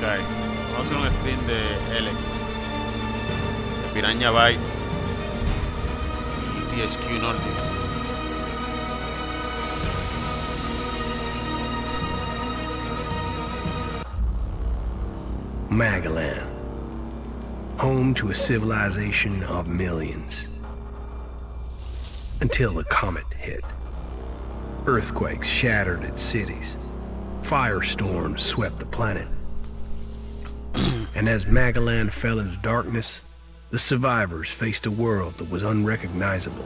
cae. Vamos a hacer un stream de Elex, de Piranha Bytes y THQ Nordic. Magalan, home to a civilization of millions. Until the comet hit. Earthquakes shattered its cities. Firestorms swept the planet. And as Magalan fell into darkness, the survivors faced a world that was unrecognizable.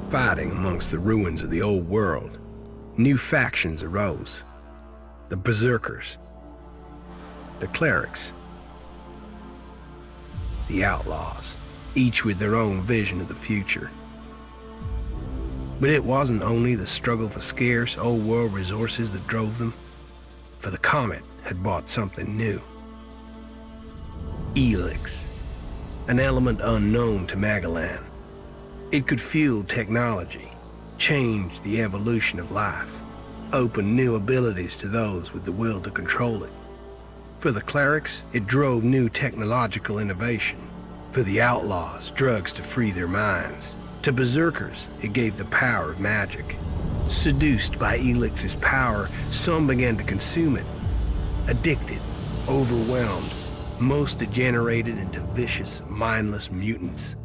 Fighting amongst the ruins of the old world, new factions arose. The Berserkers, the Clerics, the Outlaws, each with their own vision of the future. But it wasn't only the struggle for scarce old world resources that drove them, for the comet had brought something new. Elex, an element unknown to Magalan. It could fuel technology, change the evolution of life, open new abilities to those with the will to control it. For the clerics, it drove new technological innovation. For the outlaws, drugs to free their minds. To berserkers, it gave the power of magic. Seduced by Elix's power, some began to consume it. Addicted, overwhelmed, most degenerated into vicious, mindless mutants.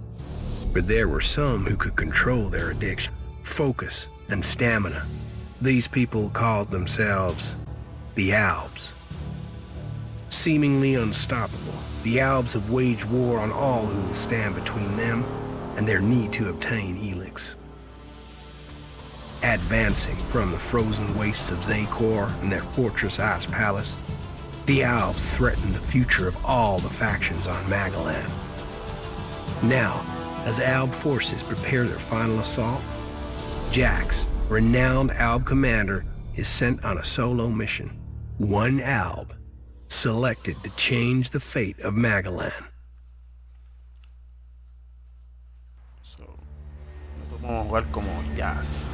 But there were some who could control their addiction, focus, and stamina. These people called themselves the Albs. Seemingly unstoppable, the Albs have waged war on all who will stand between them and their need to obtain Elex. Advancing from the frozen wastes of Zakor and their fortress ice palace, the Albs threaten the future of all the factions on Magalan. Now, as Alb forces prepare their final assault, Jax, renowned Alb commander, is sent on a solo mission. One Alb, selected to change the fate of Magalan. So, nosotros vamos a jugar como Jazz.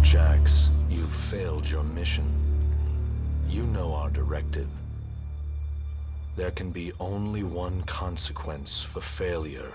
Jax, you failed your mission. You know our directive. There can be only one consequence for failure.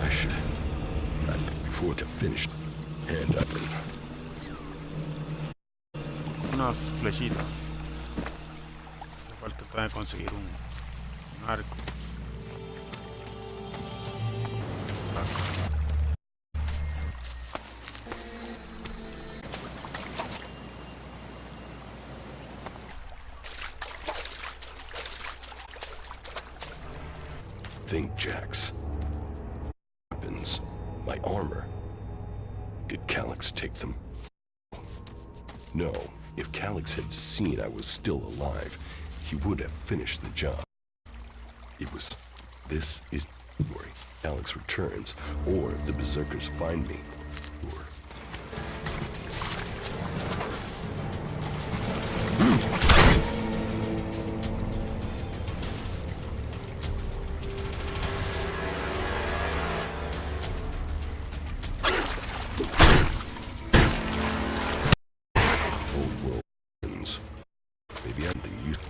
I should not before to finish. And I unas flechitas. Hace falta también conseguir un arco. think, Jax. Weapons, my armor. Did Calyx take them? No, if Calyx had seen I was still alive, he would have finished the job. This is where Calyx returns, or if the Berserkers find me, or... Old world ends. Maybe I'm the youth.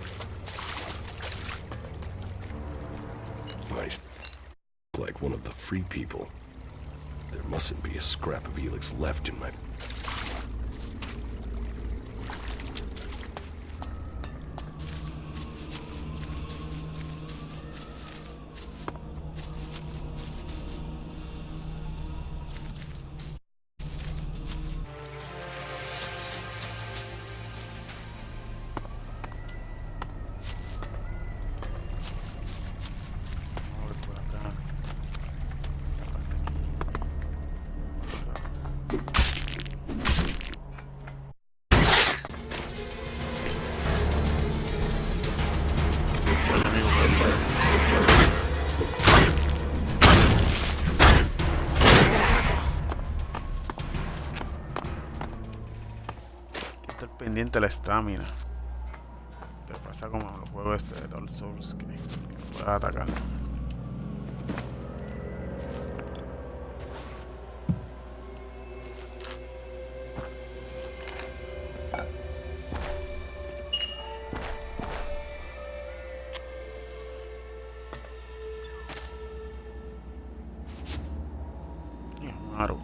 Nice. Like one of the free people. There mustn't be a scrap of Elex left in my... Pendiente la estamina. Te pasa como en los juegos de Dark Souls que no puedes atacar. Y un árbol.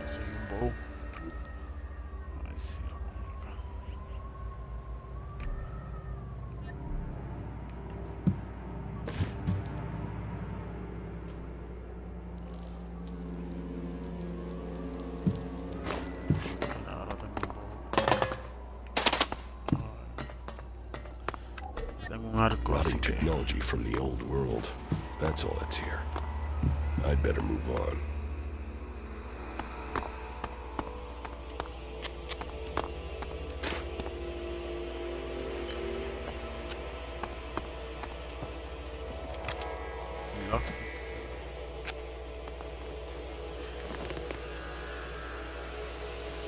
Soy un bow. A ver si lo pongo acá. Ahora tengo un bow. Tengo un arco, así Rotting que... technology from the old world. That's all that's here. I'd better move on.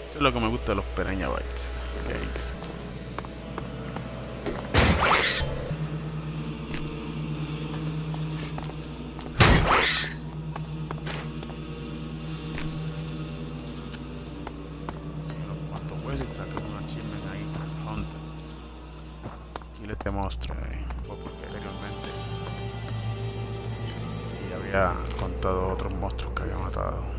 Eso es lo que me gusta de los Piranha Bytes games. Si unos cuantos huesos y sacan un achievement ahí para el Hunter. Aquí este monstruo ahí, porque anteriormente y había contado otros monstruos que había matado.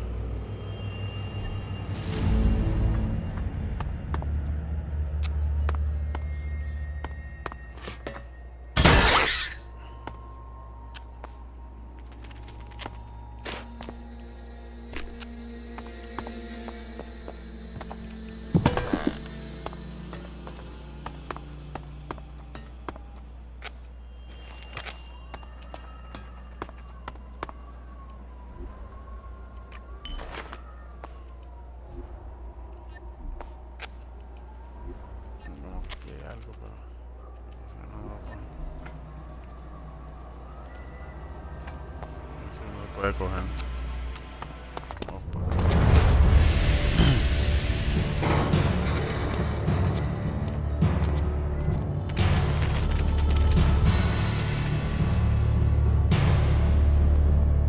Puede coger.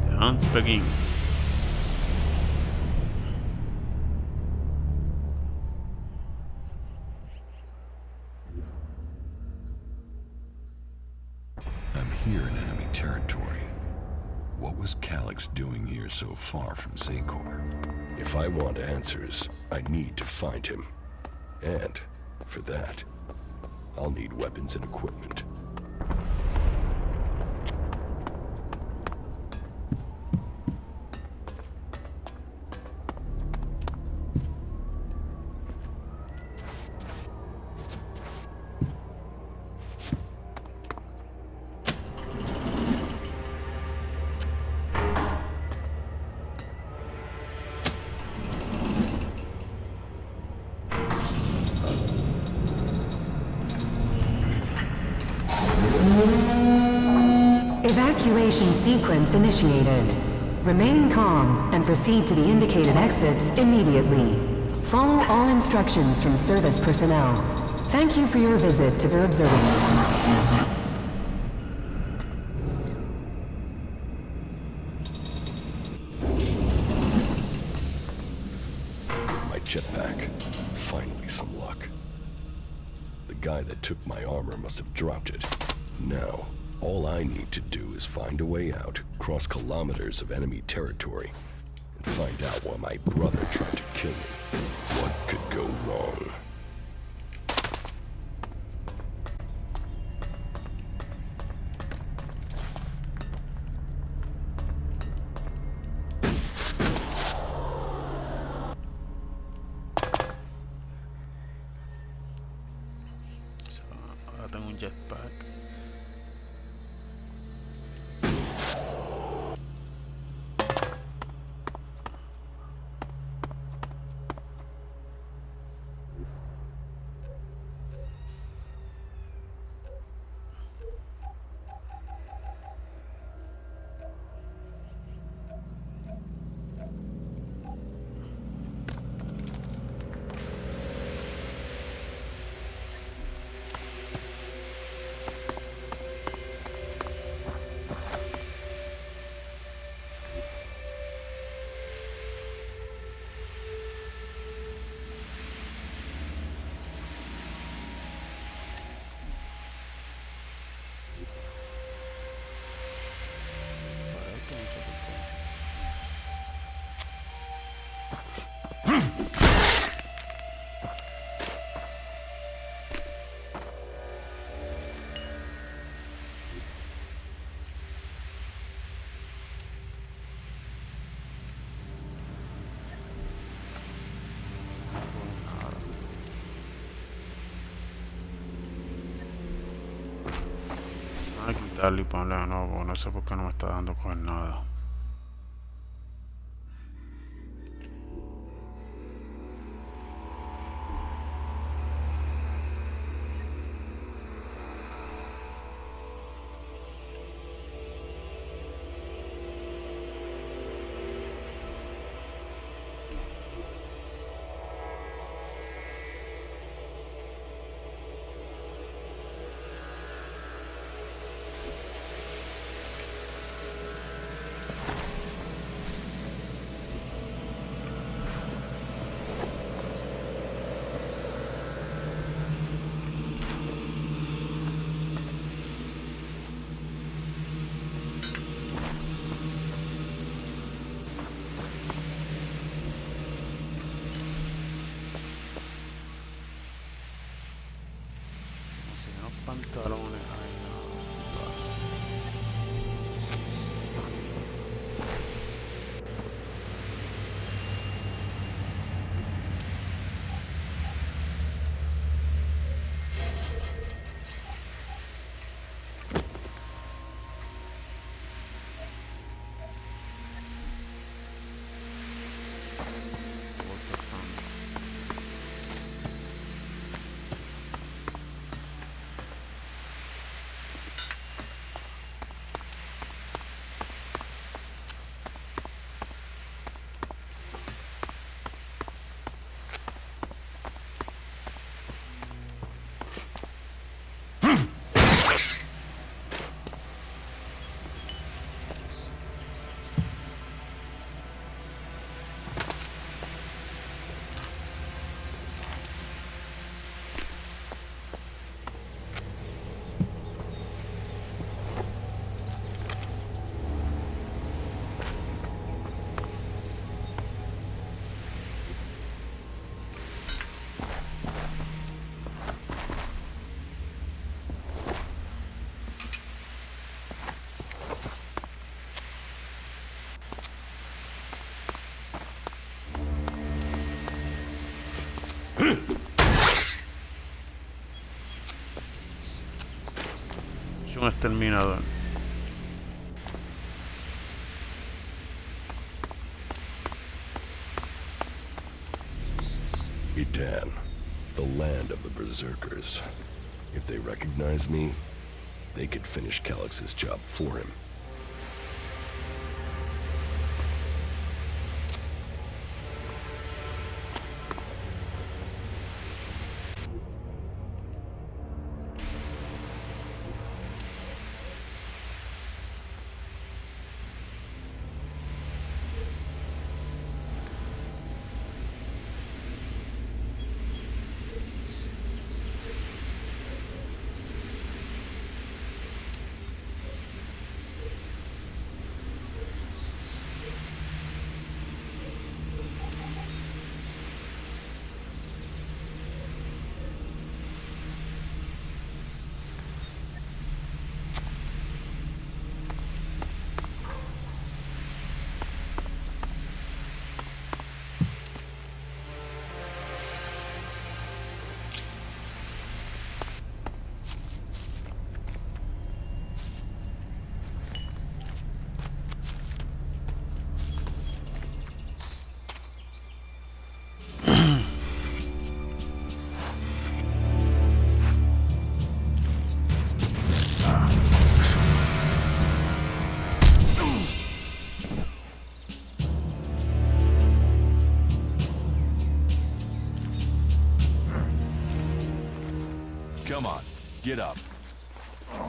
The hunts begin. I'm here in enemy territory. What was Calyx doing here so far from Zakor? If I want answers, I need to find him. And, for that, I'll need weapons and equipment. Evacuation sequence initiated. Remain calm and proceed to the indicated exits immediately. Follow all instructions from service personnel. Thank you for your visit to the observatory. My jetpack. Finally some luck. The guy that took my armor must have dropped it. Now, all I need to do is find a way out, cross kilometers of enemy territory, and find out why my brother tried to kill me. What could go wrong? Ahora tengo un jetpack. Voy a quitarle y ponerle de nuevo, porque no sé por qué no me está dando con nada. Pantalones ahí, es un exterminador. Etan, the land of the Berserkers. If they recognize me, they could finish Calix's job for him. Get up. You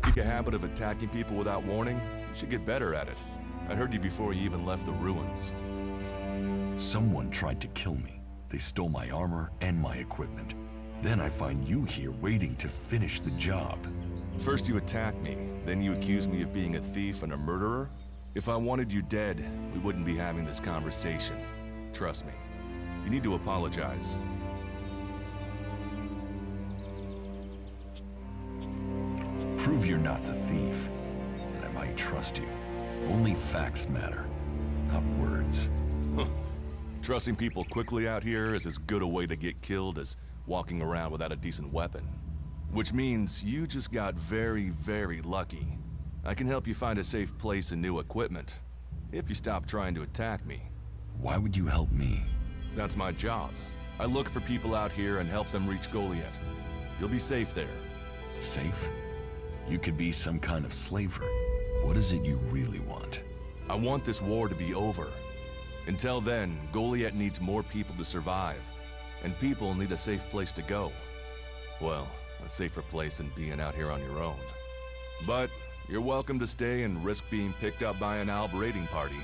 have a habit of attacking people without warning? You should get better at it. I heard you before you even left the ruins. Someone tried to kill me. They stole my armor and my equipment. Then I find you here waiting to finish the job. First you attack me, then you accuse me of being a thief and a murderer? If I wanted you dead, we wouldn't be having this conversation. Trust me. You need to apologize. Prove you're not the thief, and I might trust you. Only facts matter, not words. Trusting people quickly out here is as good a way to get killed as walking around without a decent weapon. Which means you just got very, very lucky. I can help you find a safe place and new equipment, if you stop trying to attack me. Why would you help me? That's my job. I look for people out here and help them reach Goliath. You'll be safe there. Safe? You could be some kind of slaver. What is it you really want? I want this war to be over. Until then, Goliath needs more people to survive, and people need a safe place to go. Well, a safer place than being out here on your own. But you're welcome to stay and risk being picked up by an Alb raiding party.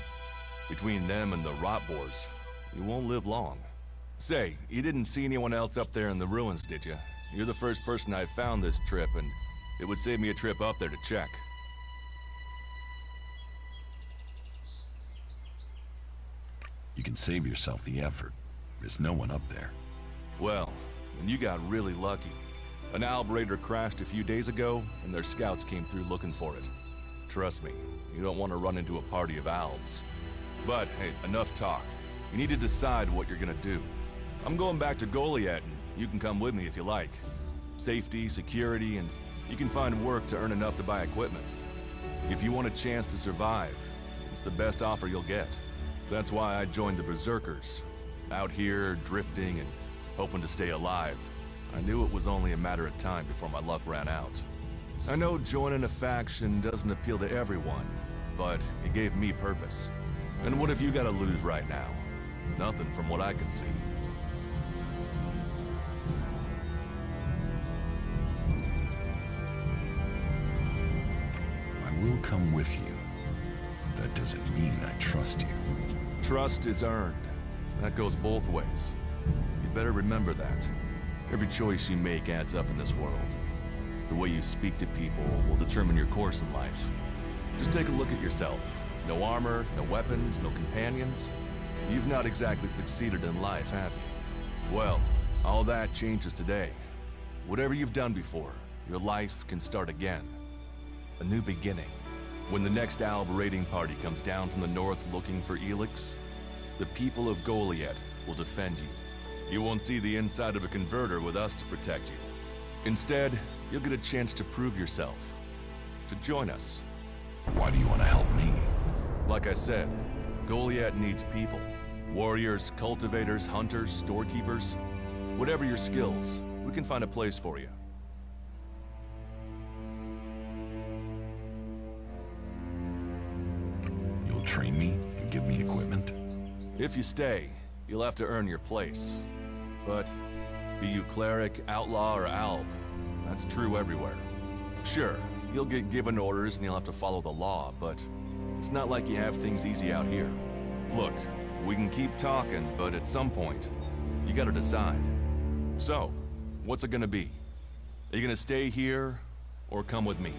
Between them and the Rotboars, you won't live long. Say, you didn't see anyone else up there in the ruins, did you? You're the first person I've found this trip, and it would save me a trip up there to check. You can save yourself the effort. There's no one up there. Well, then you got really lucky. An Alb raider crashed a few days ago, and their scouts came through looking for it. Trust me, you don't want to run into a party of Albs. But, hey, enough talk. You need to decide what you're gonna do. I'm going back to Goliath, and you can come with me if you like. Safety, security, and you can find work to earn enough to buy equipment. If you want a chance to survive, it's the best offer you'll get. That's why I joined the Berserkers. Out here, drifting and hoping to stay alive. I knew it was only a matter of time before my luck ran out. I know joining a faction doesn't appeal to everyone, but it gave me purpose. And what have you got to lose right now? Nothing from what I can see. I will come with you. That doesn't mean I trust you. Trust is earned. That goes both ways. You better remember that. Every choice you make adds up in this world. The way you speak to people will determine your course in life. Just take a look at yourself. No armor, no weapons, no companions. You've not exactly succeeded in life, have you? Well, all that changes today. Whatever you've done before, your life can start again. A new beginning. When the next Alb raiding party comes down from the north looking for Elex, the people of Goliath will defend you. You won't see the inside of a converter with us to protect you. Instead, you'll get a chance to prove yourself. To join us. Why do you want to help me? Like I said, Goliath needs people. Warriors, cultivators, hunters, storekeepers. Whatever your skills, we can find a place for you. You'll train me and give me equipment? If you stay, you'll have to earn your place. But be you cleric, outlaw, or alb, that's true everywhere. Sure, you'll get given orders and you'll have to follow the law, but it's not like you have things easy out here. Look, we can keep talking, but at some point, you gotta decide. So, what's it gonna be? Are you gonna stay here, or come with me?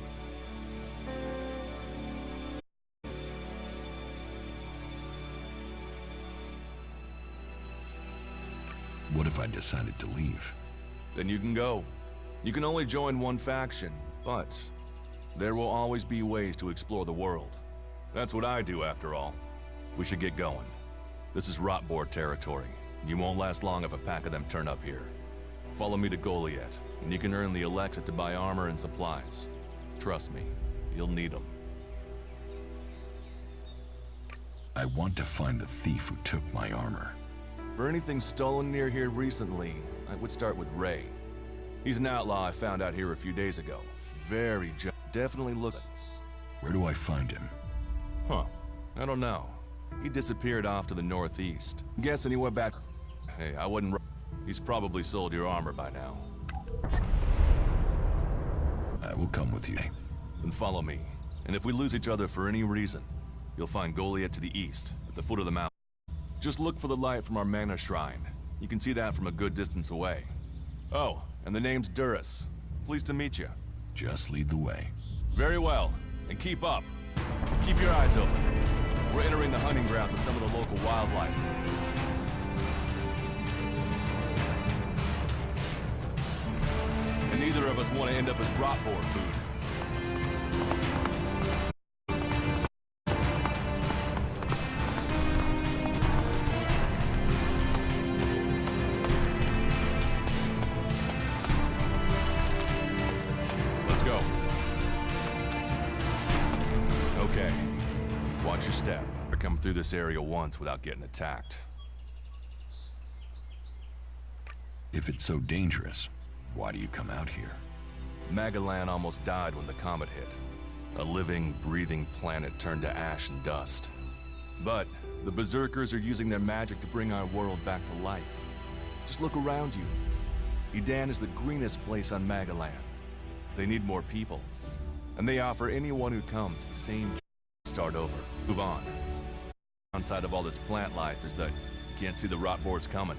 What if I decided to leave? Then you can go. You can only join one faction, but there will always be ways to explore the world. That's what I do, after all. We should get going. This is Rotboar territory. You won't last long if a pack of them turn up here. Follow me to Goliath, and you can earn the Elex to buy armor and supplies. Trust me, you'll need them. I want to find the thief who took my armor. For anything stolen near here recently, I would start with Ray. He's an outlaw I found out here a few days ago. Very definitely looking. Where do I find him? Huh. I don't know. He disappeared off to the northeast. Guessing he went back. Hey, I wouldn't. He's probably sold your armor by now. I will come with you. Then follow me. And if we lose each other for any reason, you'll find Goliath to the east, at the foot of the mountain. Just look for the light from our mana shrine. You can see that from a good distance away. Oh, and the name's Duras. Pleased to meet you. Just lead the way. Very well. And keep up. Keep your eyes open. We're entering the hunting grounds of some of the local wildlife. And neither of us want to end up as rot boar food. Let's go. Okay. Watch your step. I've come through this area once without getting attacked. If it's so dangerous, why do you come out here? Magalan almost died when the comet hit. A living, breathing planet turned to ash and dust. But the Berserkers are using their magic to bring our world back to life. Just look around you. Edan is the greenest place on Magalan. They need more people. And they offer anyone who comes the same start over. Move on. The downside of all this plant life is that you can't see the rot boars coming.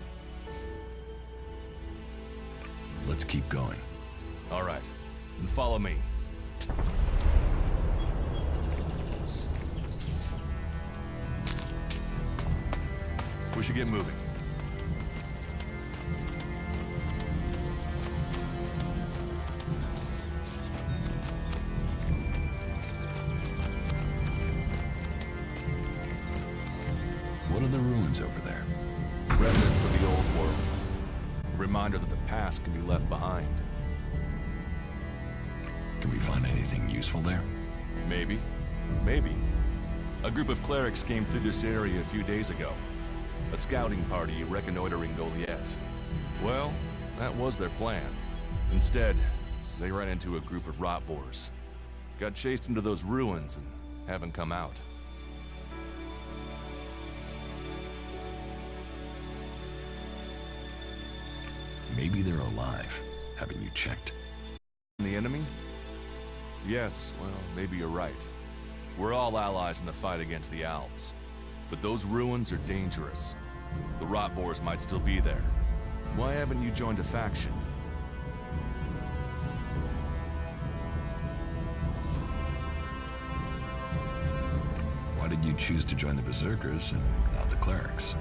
Let's keep going. All right, then follow me. We should get moving. What are the ruins over there? Remnants of the old world. A reminder that the past can be left behind. Can we find anything useful there? Maybe. Maybe. A group of clerics came through this area a few days ago. A scouting party reconnoitering Goliath. Well, that was their plan. Instead, they ran into a group of rot boars. Got chased into those ruins and haven't come out. Maybe they're alive. Haven't you checked? The enemy? Yes, well, maybe you're right. We're all allies in the fight against the Alps. But those ruins are dangerous. The rot boars might still be there. Why haven't you joined a faction? Why did you choose to join the Berserkers and not the clerics?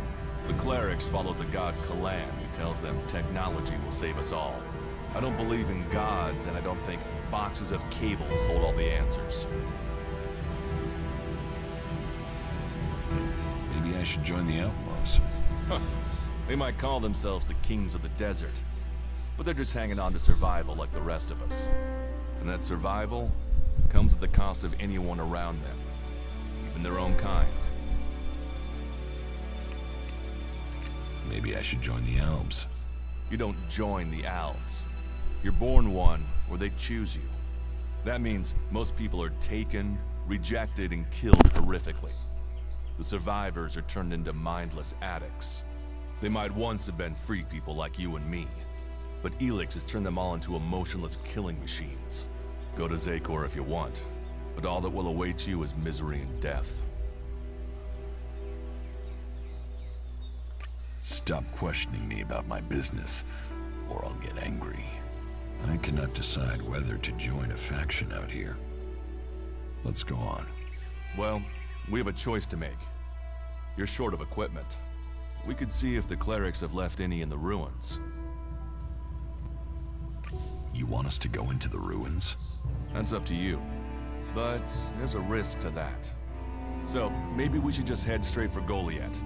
The clerics follow the god Kalan, who tells them technology will save us all. I don't believe in gods, and I don't think boxes of cables hold all the answers. Maybe I should join the Outlaws. Huh. They might call themselves the kings of the desert, but they're just hanging on to survival like the rest of us. And that survival comes at the cost of anyone around them, even their own kind. Maybe I should join the Elves. You don't join the Alps. You're born one, or they choose you. That means most people are taken, rejected, and killed horrifically. The survivors are turned into mindless addicts. They might once have been free people like you and me, but Elex has turned them all into emotionless killing machines. Go to Zakor if you want, but all that will await you is misery and death. Stop questioning me about my business, or I'll get angry. I cannot decide whether to join a faction out here. Let's go on. Well, we have a choice to make. You're short of equipment. We could see if the clerics have left any in the ruins. You want us to go into the ruins? That's up to you. But there's a risk to that. So, maybe we should just head straight for Goliath.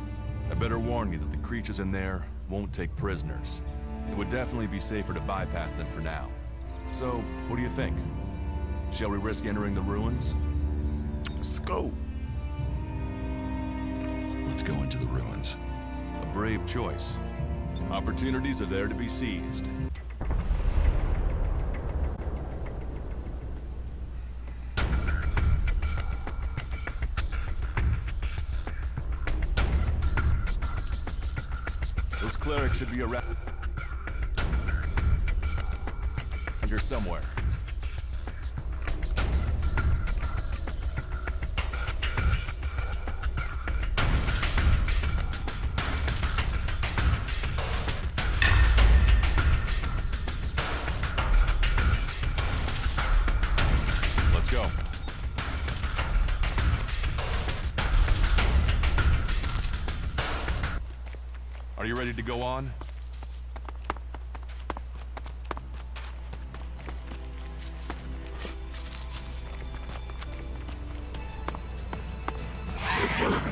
I better warn you that the creatures in there won't take prisoners. It would definitely be safer to bypass them for now. So, what do you think? Shall we risk entering the ruins? Let's go. Let's go into the ruins. A brave choice. Opportunities are there to be seized. Those clerics should be around. around here somewhere. Let's go. Are you ready to go on?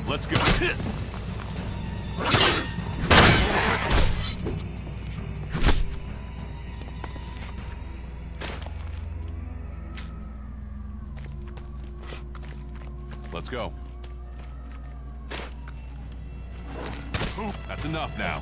Let's go. Let's go. That's enough now.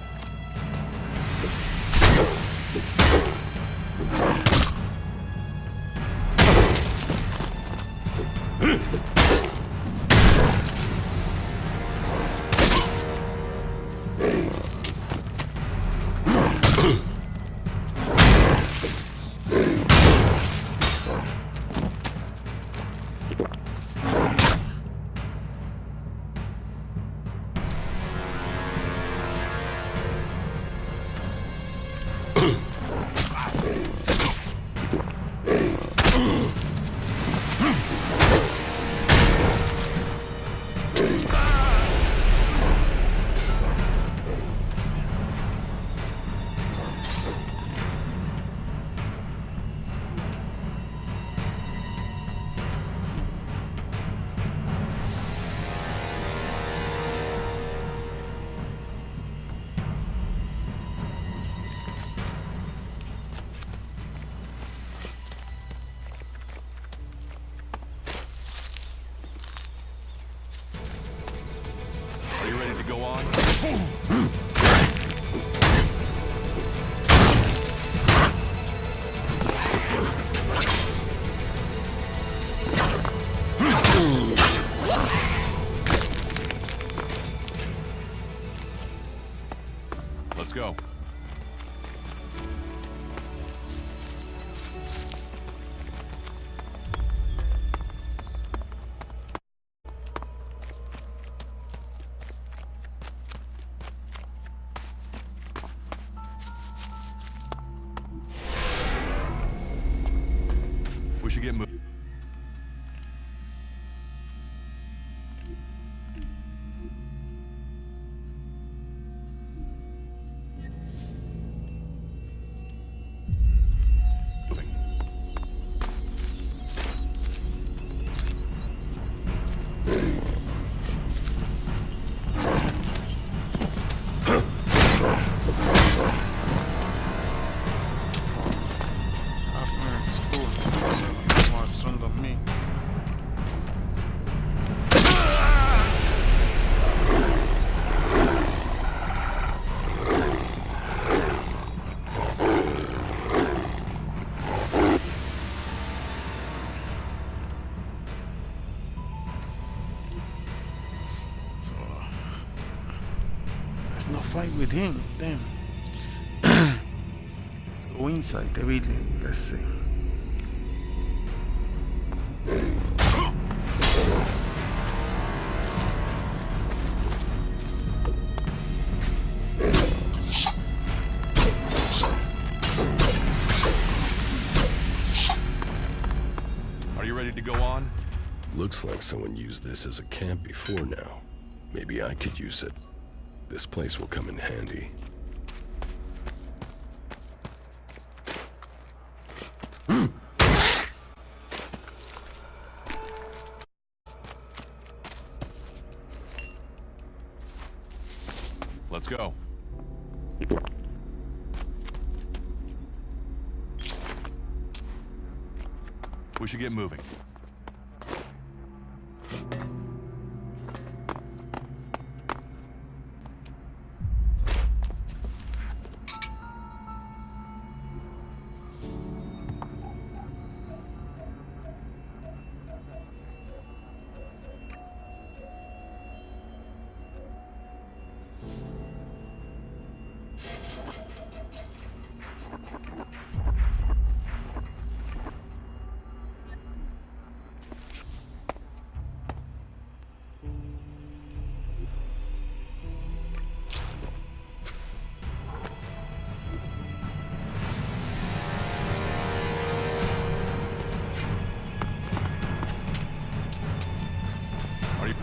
Are you ready to go on? Let's go. We should get moving. No fight with him. Damn. Let's go inside the building. Let's see. Are you ready to go on? Looks like someone used this as a camp before now. Maybe I could use it. This place will come in handy. Let's go. We should get moving.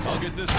I'll get this.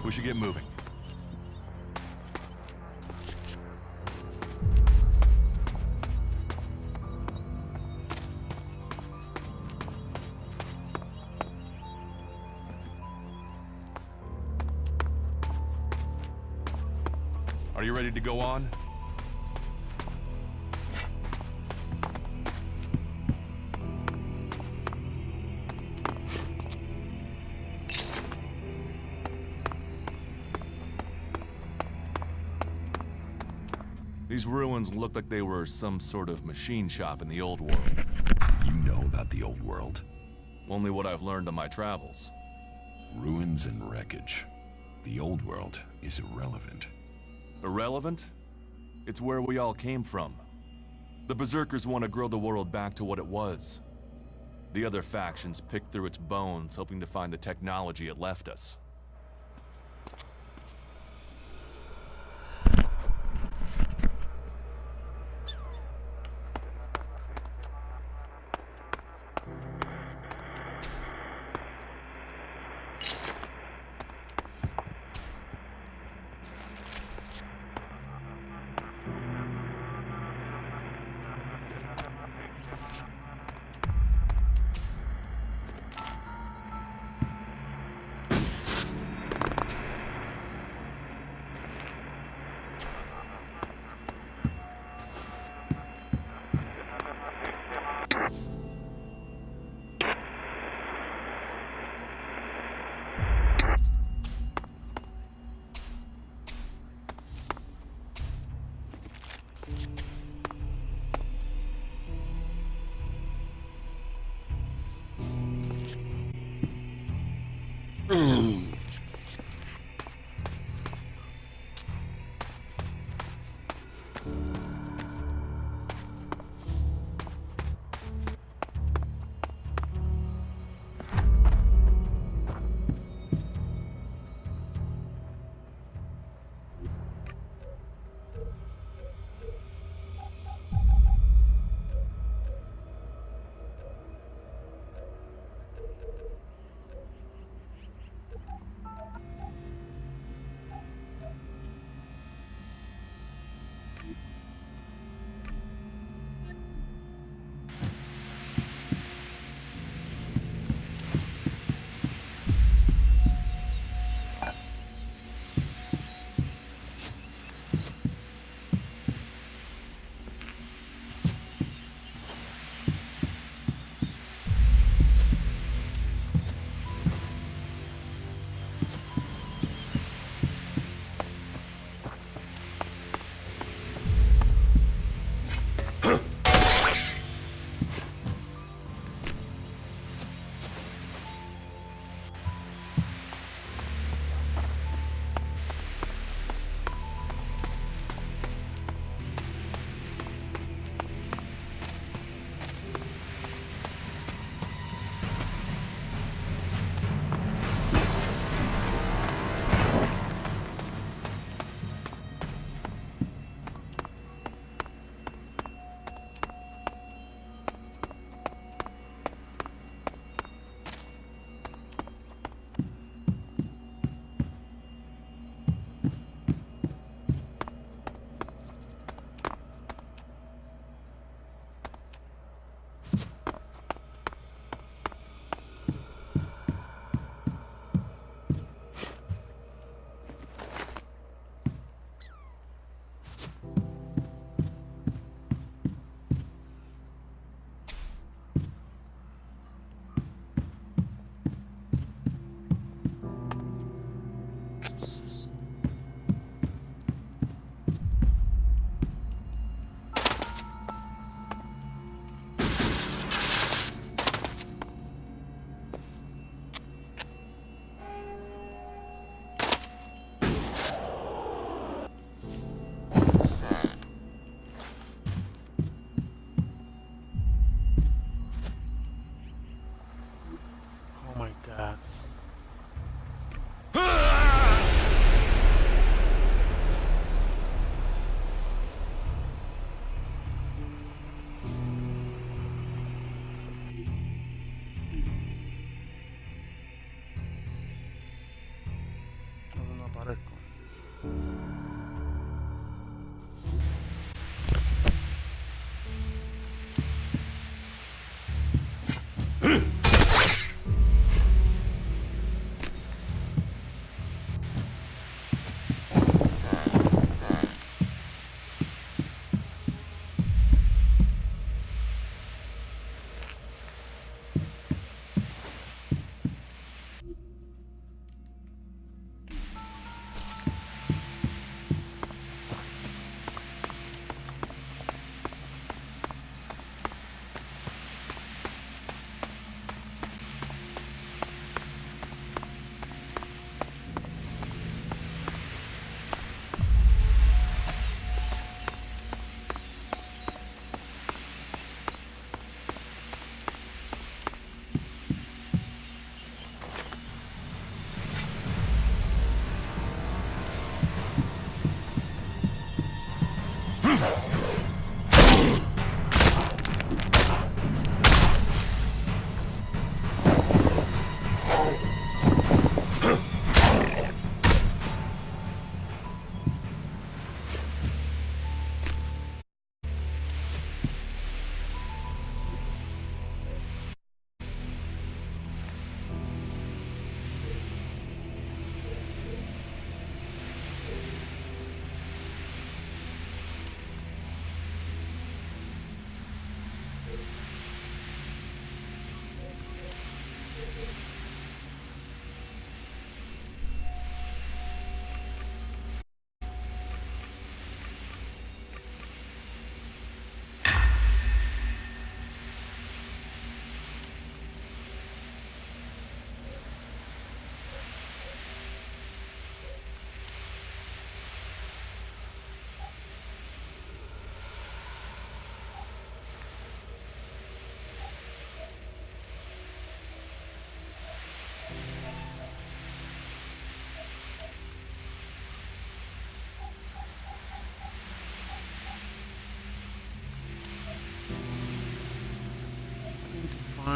We should get moving. Are you ready to go on? These ruins look like they were some sort of machine shop in the old world. You know about the old world? Only what I've learned on my travels. Ruins and wreckage. The old world is irrelevant. Irrelevant? It's where we all came from. The Berserkers want to grow the world back to what it was. The other factions pick through its bones, hoping to find the technology it left us.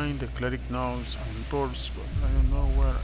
mine. The cleric knows and reports, but I don't know where.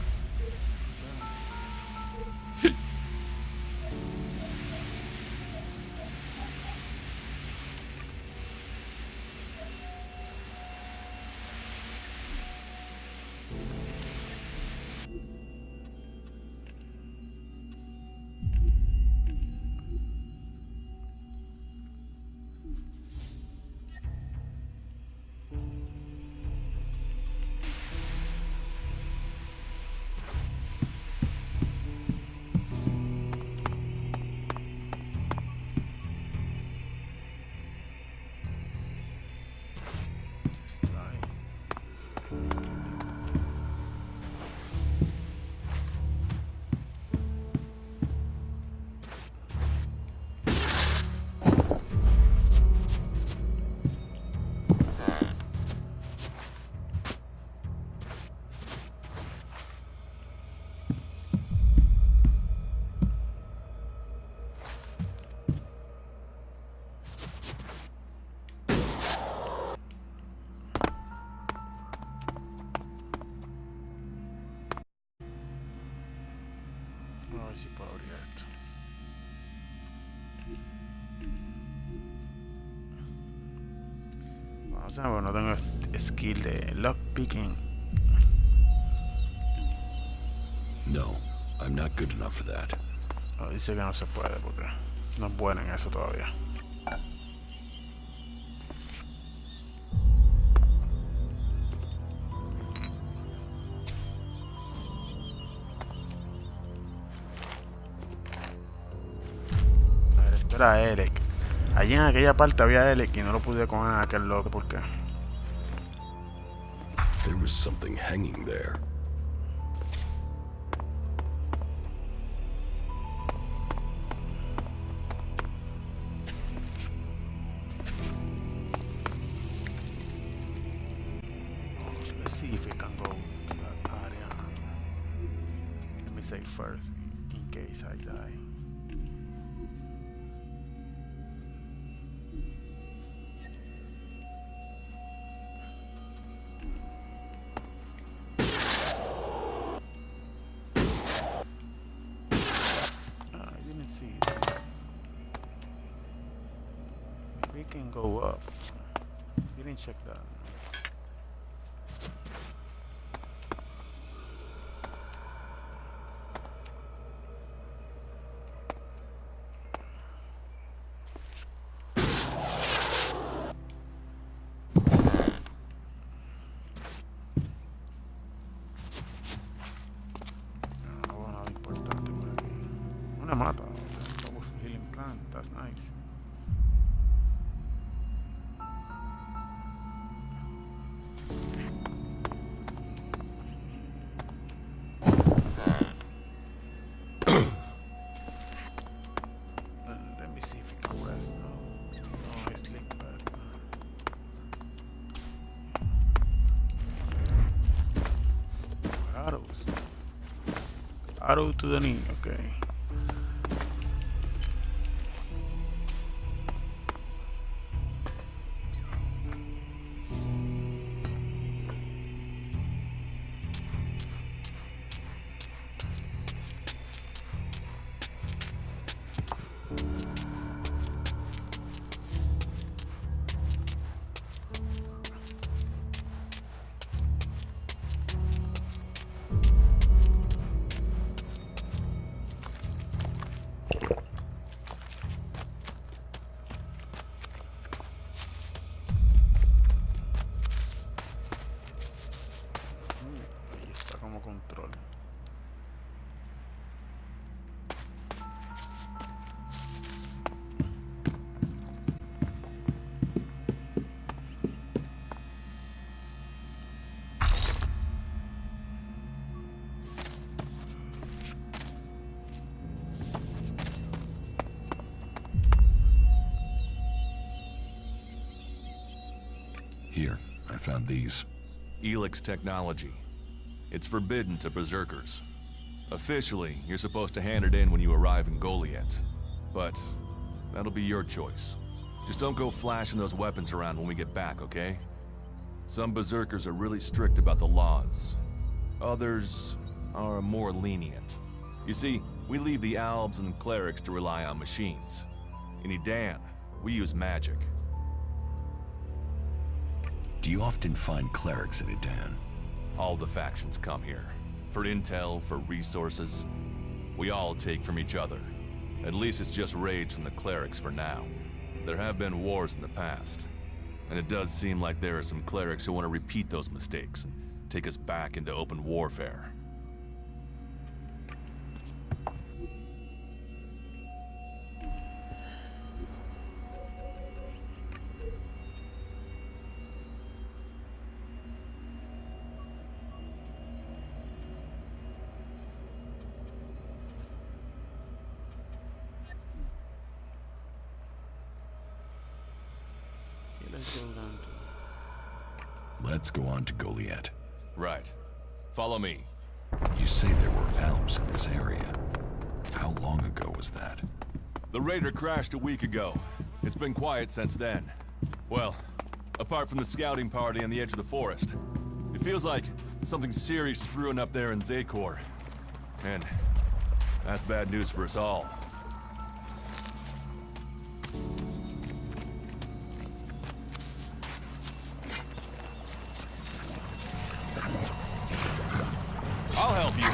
A ver si puedo abrir esto. O sea, bueno, no tengo skill de lockpicking. No, I'm not good enough for that. No, dice que no se puede porque no es bueno en eso todavía. A ver, esto era Elex. Allí en aquella parte había Elex y no lo pude con aquel loco. ¿Por qué? There was something hanging there. Let's see if we can go to that area. Let me save first in case I die. I didn't see it. We can go up. Didn't check that. No hubo nada importante por aquí. Una mata. Double healing plant. That's nice. Let me see if we can rest now. No, I sleep back. Arrows. Arrow to the knee, okay. Ahí está como control. Here, I found these. Elex technology. It's forbidden to berserkers. Officially, you're supposed to hand it in when you arrive in Goliath. But that'll be your choice. Just don't go flashing those weapons around when we get back, okay? Some berserkers are really strict about the laws. Others are more lenient. You see, we leave the Albs and clerics to rely on machines. In Edan, we use magic. Do you often find clerics in Edan? All the factions come here. For intel, for resources. We all take from each other. At least it's just raids from the clerics for now. There have been wars in the past. And it does seem like there are some clerics who want to repeat those mistakes and take us back into open warfare. Let's go on to Goliath. Right. Follow me. You say there were Alps in this area. How long ago was that? The raider crashed a week ago. It's been quiet since then. Well, apart from the scouting party on the edge of the forest. It feels like something serious is brewing up there in Zakor. And that's bad news for us all. I'll help you.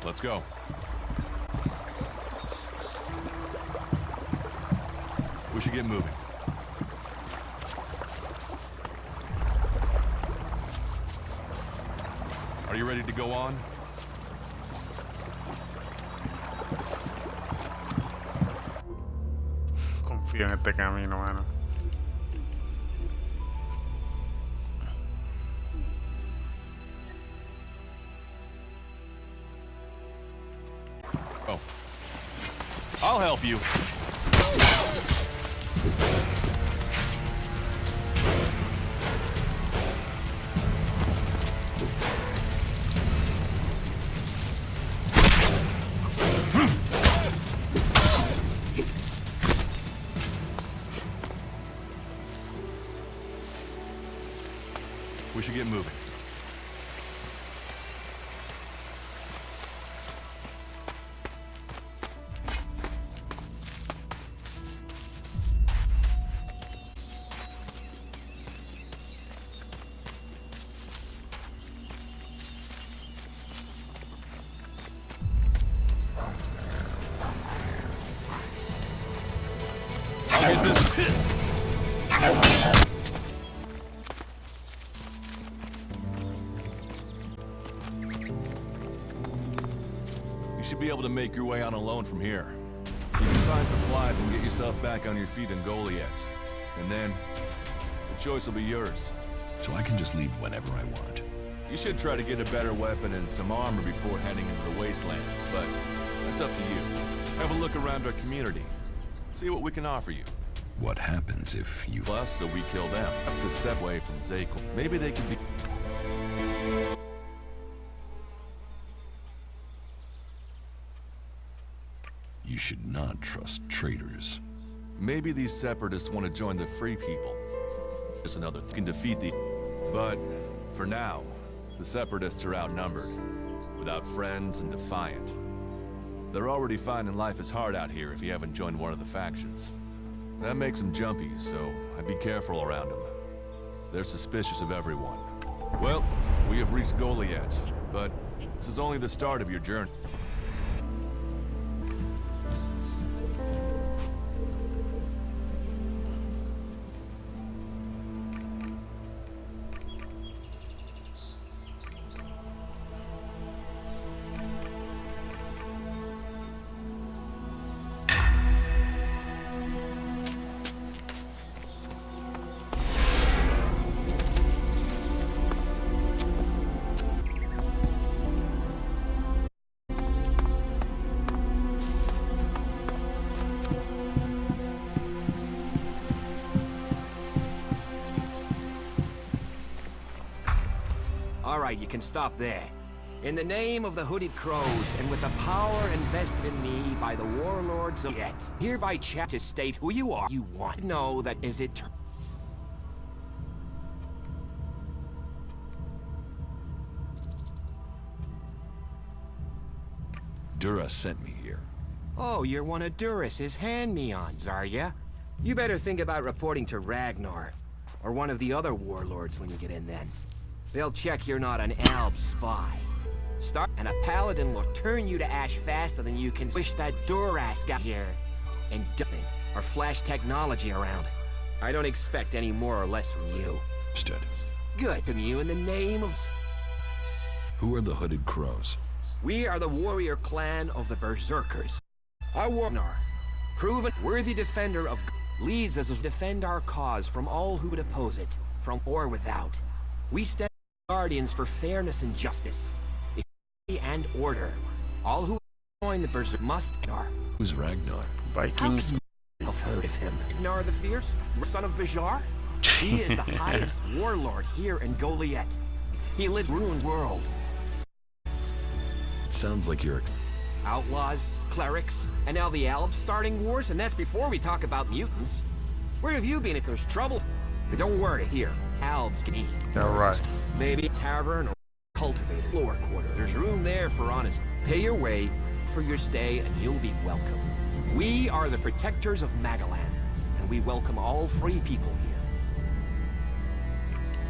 Let's go. We should get moving. Are you ready to go on? Confío en este camino, mano. Oh. I'll help you. We should get moving. I'll get this. You should be able to make your way on alone from here. You can find supplies and get yourself back on your feet in Goliath. And then, the choice will be yours. So I can just leave whenever I want. You should try to get a better weapon and some armor before heading into the wastelands, but that's up to you. Have a look around our community. See what we can offer you. What happens if you... Plus, so we kill them. Up the set way from Zakor. Maybe they can be... You should not trust traitors. Maybe these separatists want to join the free people. Just another can defeat the... But, for now, the separatists are outnumbered. Without friends and defiant. They're already finding life is hard out here if you haven't joined one of the factions. That makes them jumpy, so I'd be careful around them. They're suspicious of everyone. Well, we have reached Goliath, but this is only the start of your journey. right, you can stop there. In the name of the Hooded Crows, and with the power invested in me by the warlords of Yet, hereby chat to state who you are. You want to know that is it... Dura sent me here. Oh, you're one of Duras's hand-me-ons, are ya? You better think about reporting to Ragnar, or one of the other warlords when you get in then. They'll check you're not an Alb spy. Start, and a paladin will turn you to ash faster than you can wish that Duras got here. And nothing, or flash technology around. I don't expect any more or less from you. Understood. Good from you in the name of... Who are the Hooded Crows? We are the warrior clan of the Berserkers. Our Ragnar, proven worthy defender of... leads us to defend our cause from all who would oppose it, from or without. We stand guardians for fairness and justice, equity and order. All who join the Berserk must are. Who's Ragnar? Vikings. I've heard of him. Ragnar the Fierce, son of Bajar? He is the highest warlord here in Goliath. He lives in ruined world. It sounds like you're... Outlaws, clerics, and now the Albs starting wars, and that's before we talk about mutants. Where have you been if there's trouble? But don't worry, here, Albs can eat. Alright. Maybe a tavern or cultivator, lower quarter. There's room there for honest. Pay your way for your stay, and you'll be welcome. We are the protectors of Magalan, and we welcome all free people here.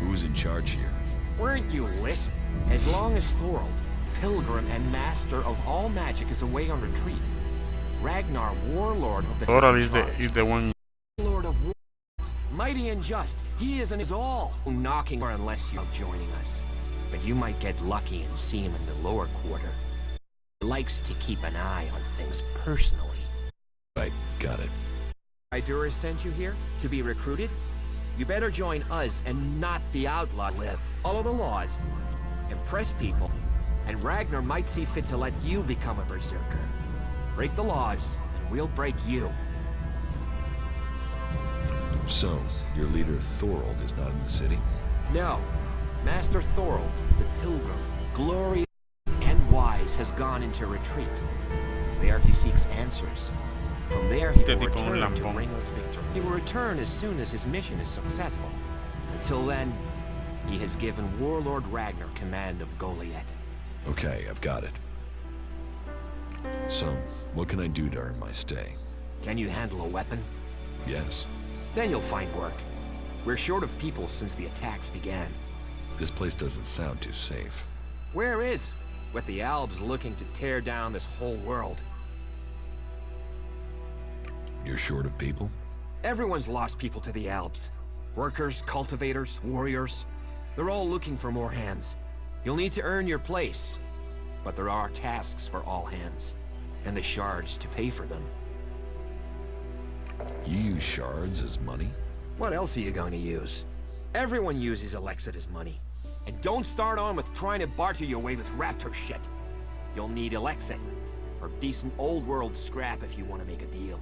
Who's in charge here? Weren't you listening? As long as Thorold, Pilgrim and Master of all magic, is away on retreat, Ragnar, Warlord of the Thorald is the one. Lord of Wars, mighty and just, he is and is all. Knocking or unless you're joining us. But you might get lucky and see him in the lower quarter. He likes to keep an eye on things personally. Right, got it. Idura sent you here to be recruited? You better join us and not the outlaw live. Follow the laws. Impress people. And Ragnar might see fit to let you become a berserker. Break the laws, and we'll break you. So, your leader Thorold is not in the city? No. Master Thorold, the Pilgrim, glorious and wise, has gone into retreat. There he seeks answers. From there he will return to bring us victory. He will return as soon as his mission is successful. Until then, he has given Warlord Ragnar command of Goliath. Okay, I've got it. So, what can I do during my stay? Can you handle a weapon? Yes. Then you'll find work. We're short of people since the attacks began. This place doesn't sound too safe. Where is? With the Albs looking to tear down this whole world. You're short of people? Everyone's lost people to the Albs. Workers, cultivators, warriors. They're all looking for more hands. You'll need to earn your place. But there are tasks for all hands. And the shards to pay for them. You use shards as money? What else are you going to use? Everyone uses Elex as money. And don't start on with trying to barter your way with raptor shit. You'll need Elexit, or decent old world scrap if you want to make a deal.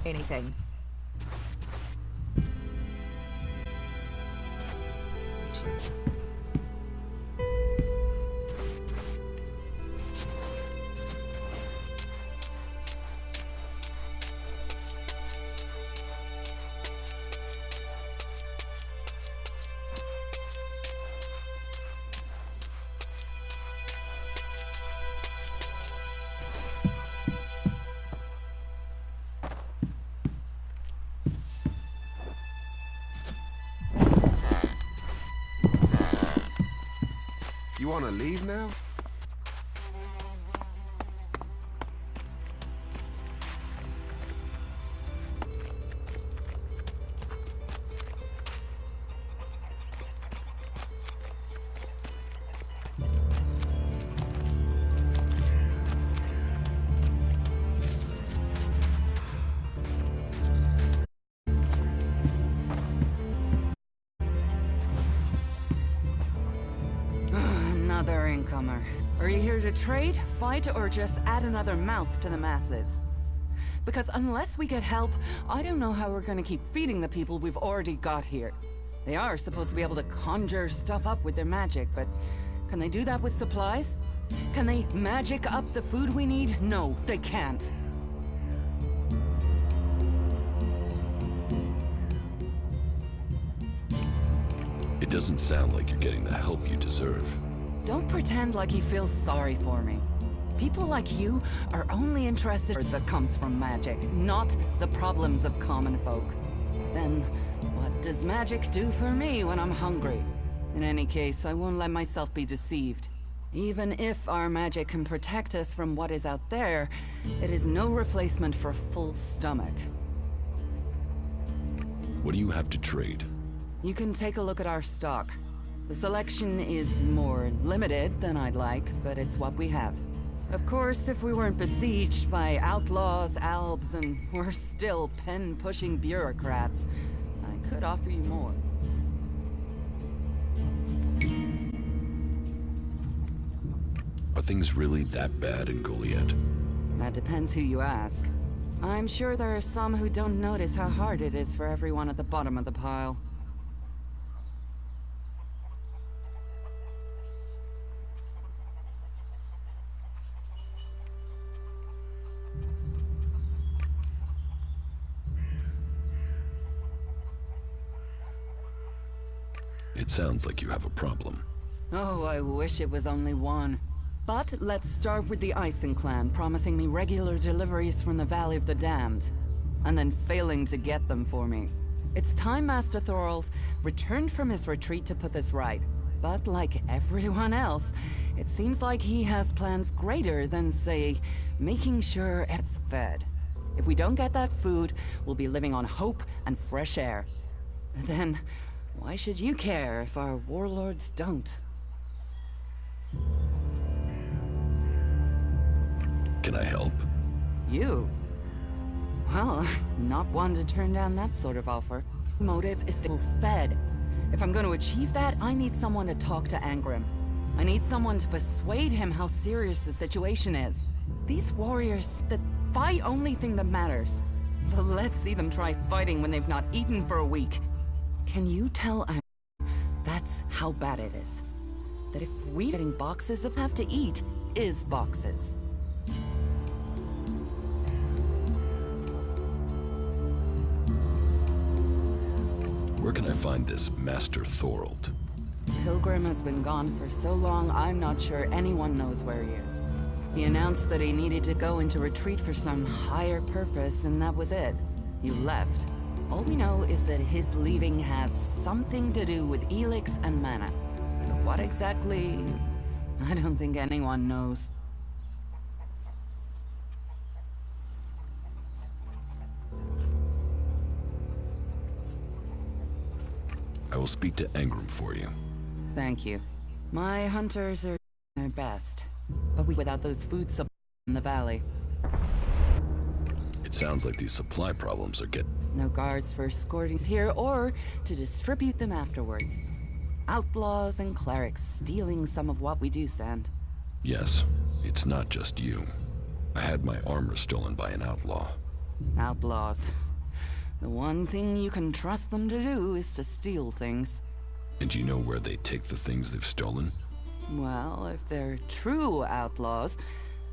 Anything. You want to leave now? Another incomer. Are you here to trade, fight, or just add another mouth to the masses? Because unless we get help, I don't know how we're gonna keep feeding the people we've already got here. They are supposed to be able to conjure stuff up with their magic, but can they do that with supplies? Can they magic up the food we need? No, they can't. It doesn't sound like you're getting the help you deserve. Don't pretend like he feels sorry for me. People like you are only interested in that comes from magic, not the problems of common folk. Then, what does magic do for me when I'm hungry? In any case, I won't let myself be deceived. Even if our magic can protect us from what is out there, it is no replacement for a full stomach. What do you have to trade? You can take a look at our stock. The selection is more limited than I'd like, but it's what we have. Of course, if we weren't besieged by outlaws, albs, and we're still pen-pushing bureaucrats, I could offer you more. Are things really that bad in Goliath? That depends who you ask. I'm sure there are some who don't notice how hard it is for everyone at the bottom of the pile. It sounds like you have a problem. Oh, I wish it was only one. But let's start with the Ison clan promising me regular deliveries from the Valley of the Damned, and then failing to get them for me. It's time Master Thorald returned from his retreat to put this right. But like everyone else, it seems like he has plans greater than, say, making sure it's fed. If we don't get that food, we'll be living on hope and fresh air. Then, why should you care if our warlords don't? Can I help? You? Well, I'm not one to turn down that sort of offer. Motive is still fed. If I'm going to achieve that, I need someone to talk to Angrim. I need someone to persuade him how serious the situation is. These warriors, the fight only thing that matters. But let's see them try fighting when they've not eaten for a week. Can you tell Angrim that's how bad it is? That if we getting boxes of have to eat is boxes. Where can I find this Master Thorald? Pilgrim has been gone for so long, I'm not sure anyone knows where he is. He announced that he needed to go into retreat for some higher purpose, and that was it. He left. All we know is that his leaving has something to do with Elex and mana. But what exactly? I don't think anyone knows. I will speak to Angrim for you. Thank you. My hunters are their best, but without those food supplies in the valley. It sounds like these supply problems are getting... No guards for escorting here or to distribute them afterwards. Outlaws and clerics stealing some of what we do send. Yes, it's not just you. I had my armor stolen by an outlaw. Outlaws. The one thing you can trust them to do is to steal things. And you know where they take the things they've stolen? Well, if they're true outlaws,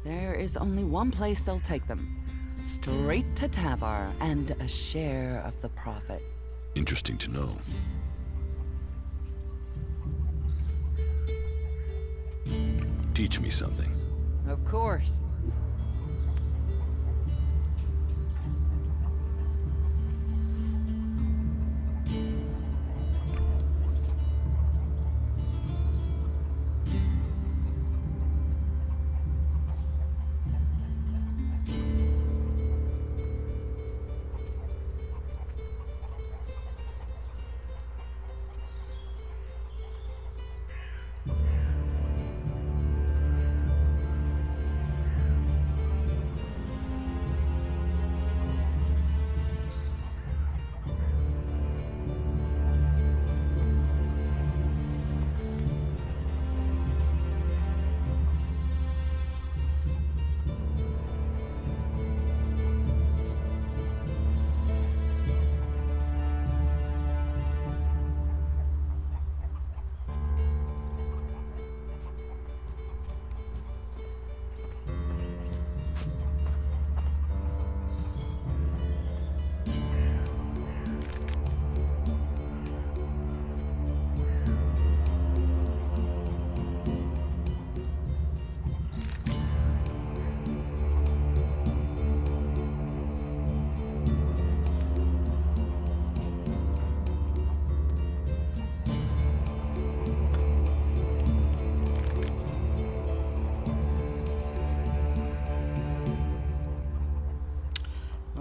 there is only one place they'll take them. Straight to Tavar and a share of the profit. Interesting to know. Teach me something. Of course.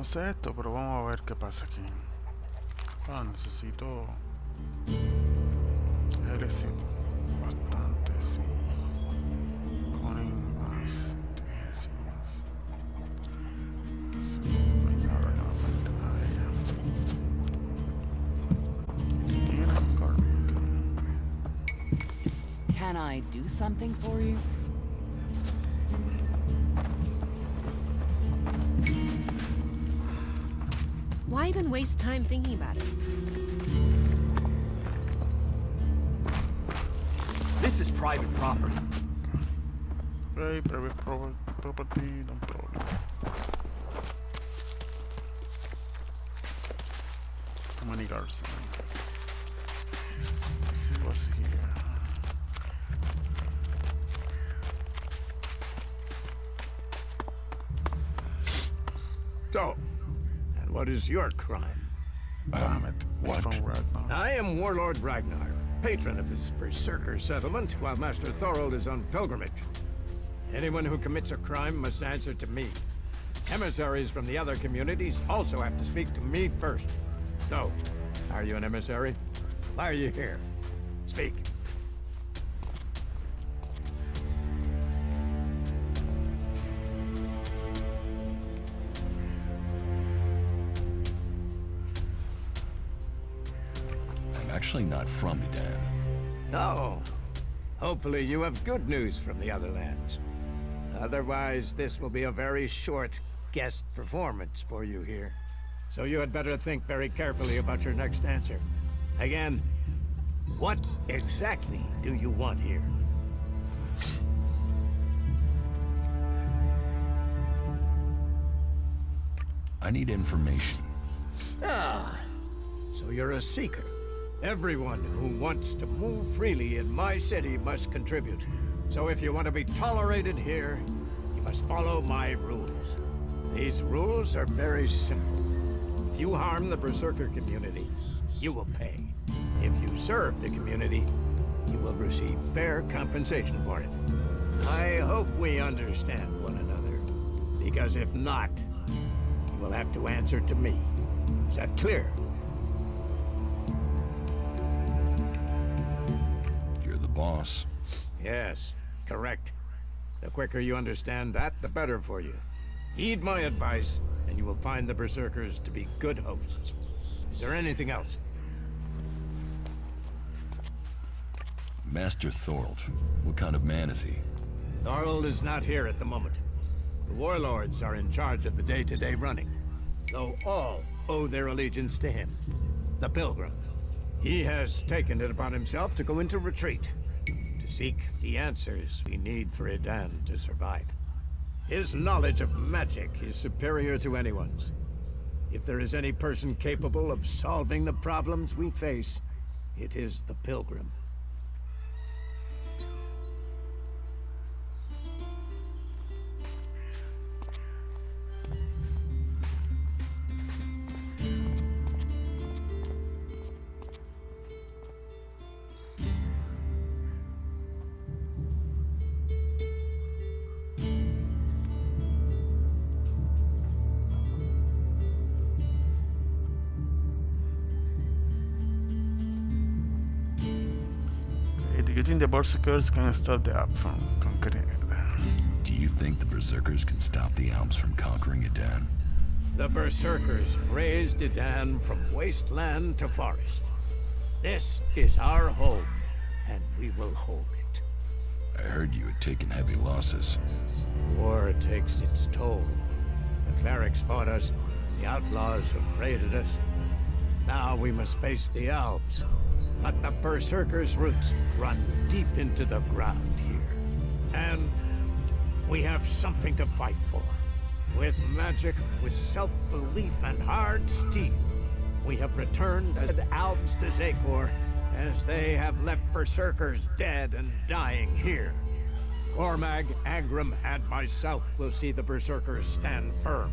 No sé esto, pero vamos a ver qué pasa aquí. Ah, necesito Elex bastante, sí. Con más inteligencia. Y ahora que no falta nada de ella. Can I do something for you? Why even waste time thinking about it? This is private property. Hey, private property, no problem. How many guards? Let's see what's here. So, and what is your crime? Damn it. what? From Ragnar. I am Warlord Ragnar, patron of this Berserker settlement, while Master Thorold is on pilgrimage. Anyone who commits a crime must answer to me. Emissaries from the other communities also have to speak to me first. So, are you an emissary? Why are you here? Speak. I'm actually not from Edan. Oh. Hopefully you have good news from the other lands. Otherwise, this will be a very short guest performance for you here. So you had better think very carefully about your next answer. Again, what exactly do you want here? I need information. Ah, so you're a seeker. Everyone who wants to move freely in my city must contribute. So if you want to be tolerated here, you must follow my rules. These rules are very simple. If you harm the Berserker community, you will pay. If you serve the community, you will receive fair compensation for it. I hope we understand one another, because if not, you will have to answer to me. Is that clear? You're the boss. Yes, correct. The quicker you understand that, the better for you. Heed my advice, and you will find the Berserkers to be good hosts. Is there anything else? Master Thorold. What kind of man is he? Thorold is not here at the moment. The warlords are in charge of the day-to-day running, though all owe their allegiance to him, the Pilgrim. He has taken it upon himself to go into retreat, to seek the answers we need for Edan to survive. His knowledge of magic is superior to anyone's. If there is any person capable of solving the problems we face, it is the Pilgrim. Defeating the Berserkers can stop the Alps from conquering Edan. Do you think the Berserkers can stop the Alps from conquering Edan? The Berserkers raised Edan from wasteland to forest. This is our home, and we will hold it. I heard you had taken heavy losses. War takes its toll. The clerics fought us, the outlaws have raided us. Now we must face the elves. But the Berserkers' roots run deep into the ground here. And we have something to fight for. With magic, with self-belief and hard steel, we have returned as elves to Zakor, as they have left Berserkers dead and dying here. Cormag, Angrim, and myself will see the Berserkers stand firm.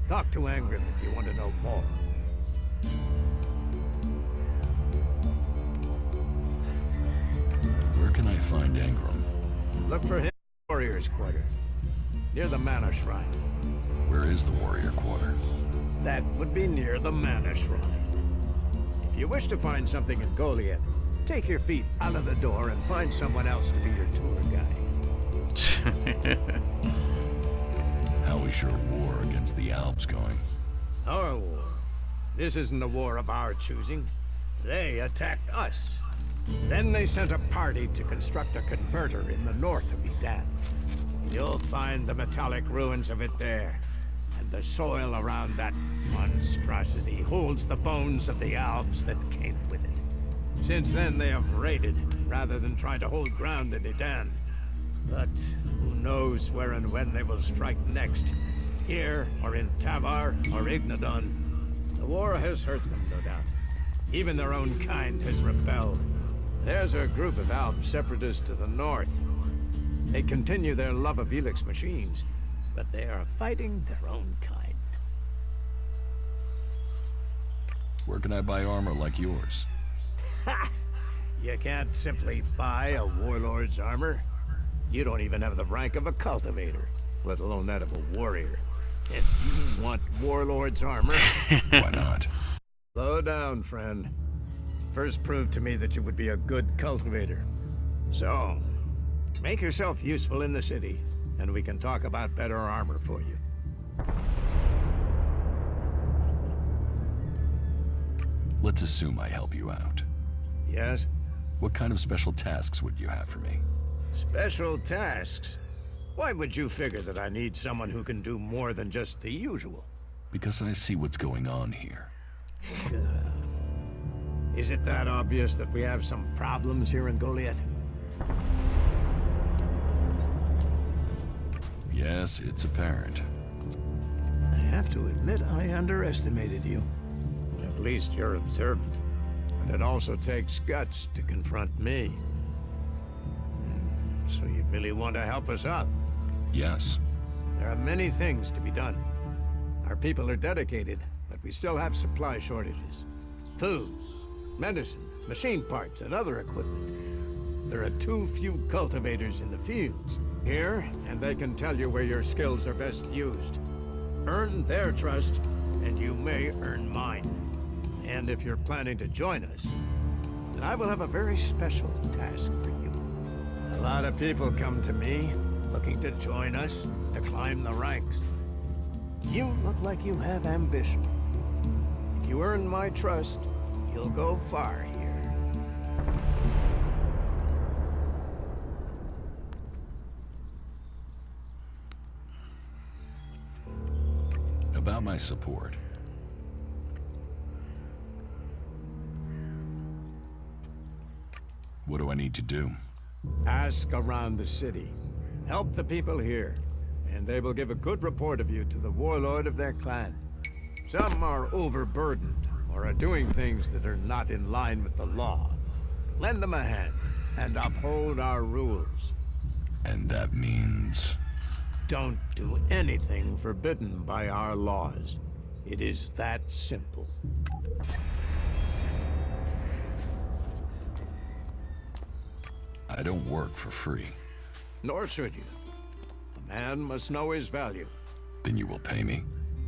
Talk to Angrim if you want to know more. Where can I find Angrim? Look for him in the Warrior's Quarter, near the Mana Shrine. Where is the warrior quarter? That would be near the Mana Shrine. If you wish to find something in Goliath, take your feet out of the door and find someone else to be your tour guide. How is your war against the Alps going? Our war. This isn't a war of our choosing. They attacked us. Then they sent a party to construct a converter in the north of Edan. You'll find the metallic ruins of it there. And the soil around that monstrosity holds the bones of the Alps that came with it. Since then, they have raided, rather than trying to hold ground in Edan. But who knows where and when they will strike next? Here, or in Tavar, or Ignadon. The war has hurt them, no doubt. Even their own kind has rebelled. There's a group of Alp separatists to the north. They continue their love of Elex machines, but they are fighting their own kind. Where can I buy armor like yours? Ha! You can't simply buy a warlord's armor. You don't even have the rank of a cultivator, let alone that of a warrior. And you want warlord's armor? Why not? Slow down, friend. First prove to me that you would be a good cultivator. So, make yourself useful in the city, and we can talk about better armor for you. Let's assume I help you out. Yes? What kind of special tasks would you have for me? Special tasks? Why would you figure that I need someone who can do more than just the usual? Because I see what's going on here. Is it that obvious that we have some problems here in Goliath? Yes, it's apparent. I have to admit I underestimated you. At least you're observant. But it also takes guts to confront me. So you really want to help us out? Yes. There are many things to be done. Our people are dedicated, but we still have supply shortages. Food, medicine, machine parts, and other equipment. There are too few cultivators in the fields here, and they can tell you where your skills are best used. Earn their trust, and you may earn mine. And if you're planning to join us, then I will have a very special task for you. A lot of people come to me, looking to join us, to climb the ranks. You look like you have ambition. If you earn my trust, you'll go far here. About my support. What do I need to do? Ask around the city. Help the people here, and they will give a good report of you to the warlord of their clan. Some are overburdened, or are doing things that are not in line with the law. Lend them a hand, and uphold our rules. And that means... Don't do anything forbidden by our laws. It is that simple. I don't work for free. Nor should you. A man must know his value. Then you will pay me?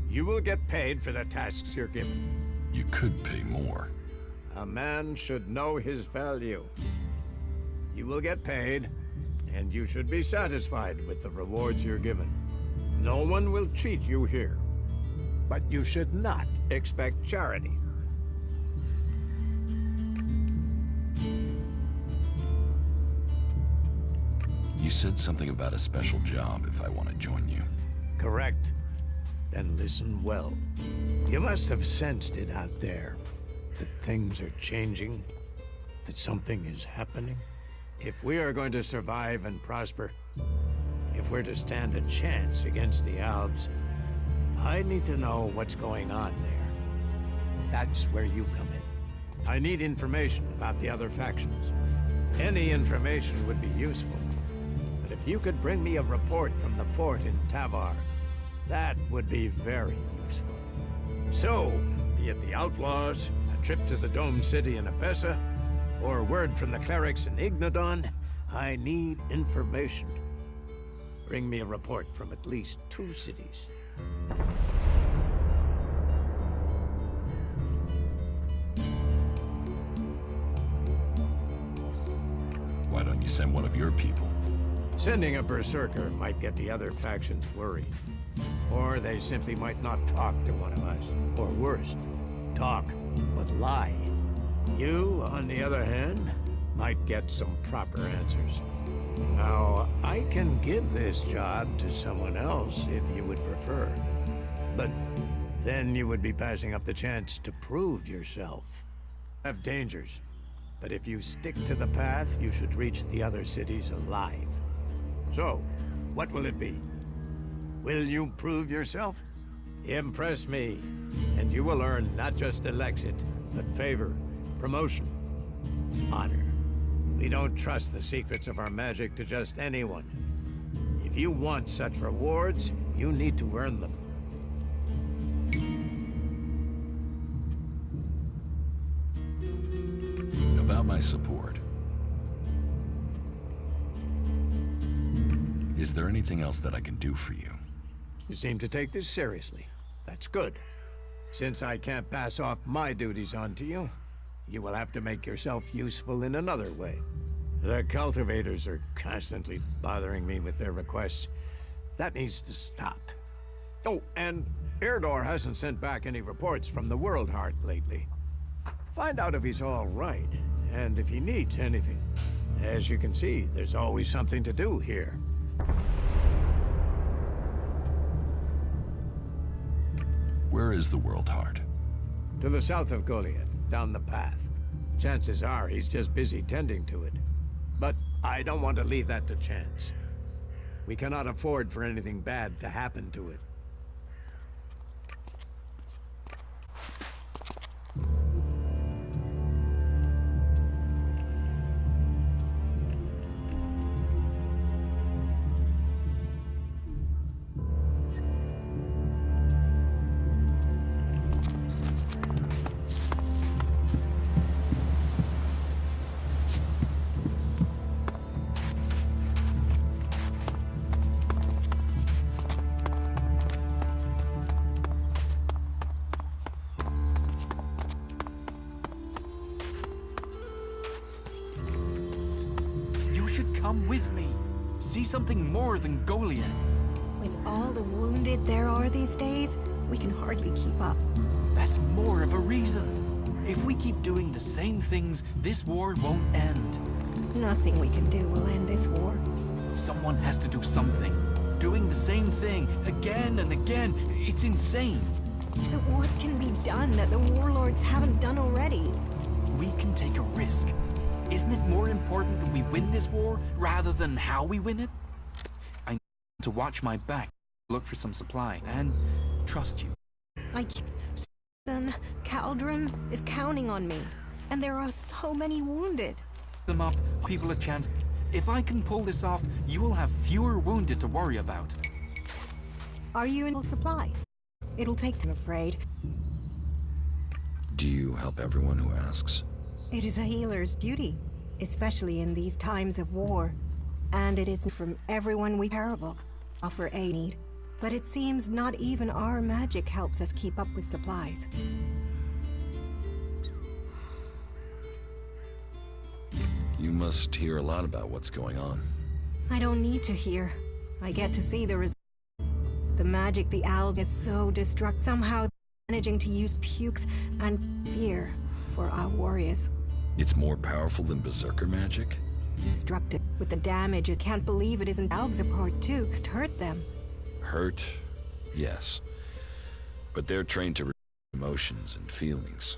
You will get paid for the tasks you're given. You could pay more. A man should know his value. You will get paid, and you should be satisfied with the rewards you're given. No one will cheat you here. But you should not expect charity. You said something about a special job if I want to join you. Correct. Then listen well. You must have sensed it out there. That things are changing. That something is happening. If we are going to survive and prosper, if we're to stand a chance against the Alps, I need to know what's going on there. That's where you come in. I need information about the other factions. Any information would be useful. But if you could bring me a report from the fort in Tavar, that would be very useful. So, be it the Outlaws, a trip to the Dome City in Abessa, or word from the clerics in Ignadon, I need information. Bring me a report from at least 2 cities. Why don't you send one of your people? Sending a berserker might get the other factions worried. Or they simply might not talk to one of us. Or worse, talk, but lie. You, on the other hand, might get some proper answers. Now, I can give this job to someone else if you would prefer. But then you would be passing up the chance to prove yourself. Have dangers. But if you stick to the path, you should reach the other cities alive. So, what will it be? Will you prove yourself? Impress me, and you will earn not just Elexit, but favor, promotion, honor. We don't trust the secrets of our magic to just anyone. If you want such rewards, you need to earn them. About my support. Is there anything else that I can do for you? You seem to take this seriously. That's good. Since I can't pass off my duties onto you, you will have to make yourself useful in another way. The cultivators are constantly bothering me with their requests. That needs to stop. Oh, and Erdor hasn't sent back any reports from the World Heart lately. Find out if he's all right, and if he needs anything. As you can see, there's always something to do here. Where is the World Heart? To the south of Goliath, down the path. Chances are he's just busy tending to it. But I don't want to leave that to chance. We cannot afford for anything bad to happen to it. Come with me. See something more than Goliath. With all the wounded there are these days, we can hardly keep up. That's more of a reason. If we keep doing the same things, this war won't end. Nothing we can do will end this war. Someone has to do something. Doing the same thing again and again, it's insane. But what can be done that the warlords haven't done already? We can take a risk. Isn't it more important that we win this war rather than how we win it? I need to watch my back, look for some supply, and trust you. Son, Caldron is counting on me, and there are so many wounded. Them up, people a chance. If I can pull this off, you will have fewer wounded to worry about. Are you in supplies? It'll take time, I'm afraid. Do you help everyone who asks? It is a healer's duty, especially in these times of war. And it isn't from everyone we parable, offer aid. But it seems not even our magic helps us keep up with supplies. You must hear a lot about what's going on. I don't need to hear. I get to see the result. The magic the alb is so destructive, somehow managing to use pukes and fear for our warriors. It's more powerful than berserker magic? Destructive. With the damage, I can't believe it isn't albs apart too. It's hurt them. Hurt? Yes. But they're trained to read emotions and feelings.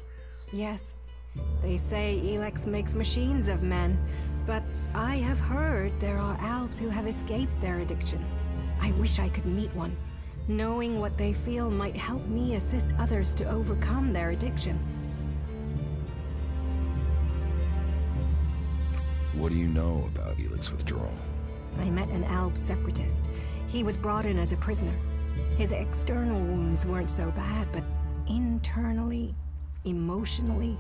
Yes. They say Elex makes machines of men, but I have heard there are albs who have escaped their addiction. I wish I could meet one. Knowing what they feel might help me assist others to overcome their addiction. What do you know about Elex withdrawal? I met an alb separatist. He was brought in as a prisoner. His external wounds weren't so bad, but internally, emotionally,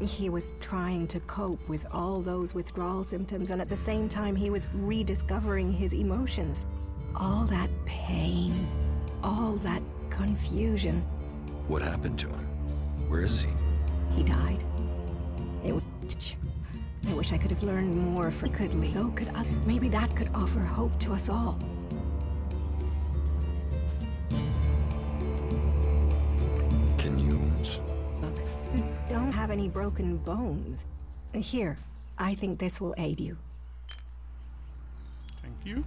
he was trying to cope with all those withdrawal symptoms, and at the same time he was rediscovering his emotions. All that pain. all that confusion. What happened to him? Where is he? He died. It was... I wish I could have learned more for Kudley. So could maybe that could offer hope to us all. Can you... Look, you don't have any broken bones. Here, I think this will aid you. Thank you.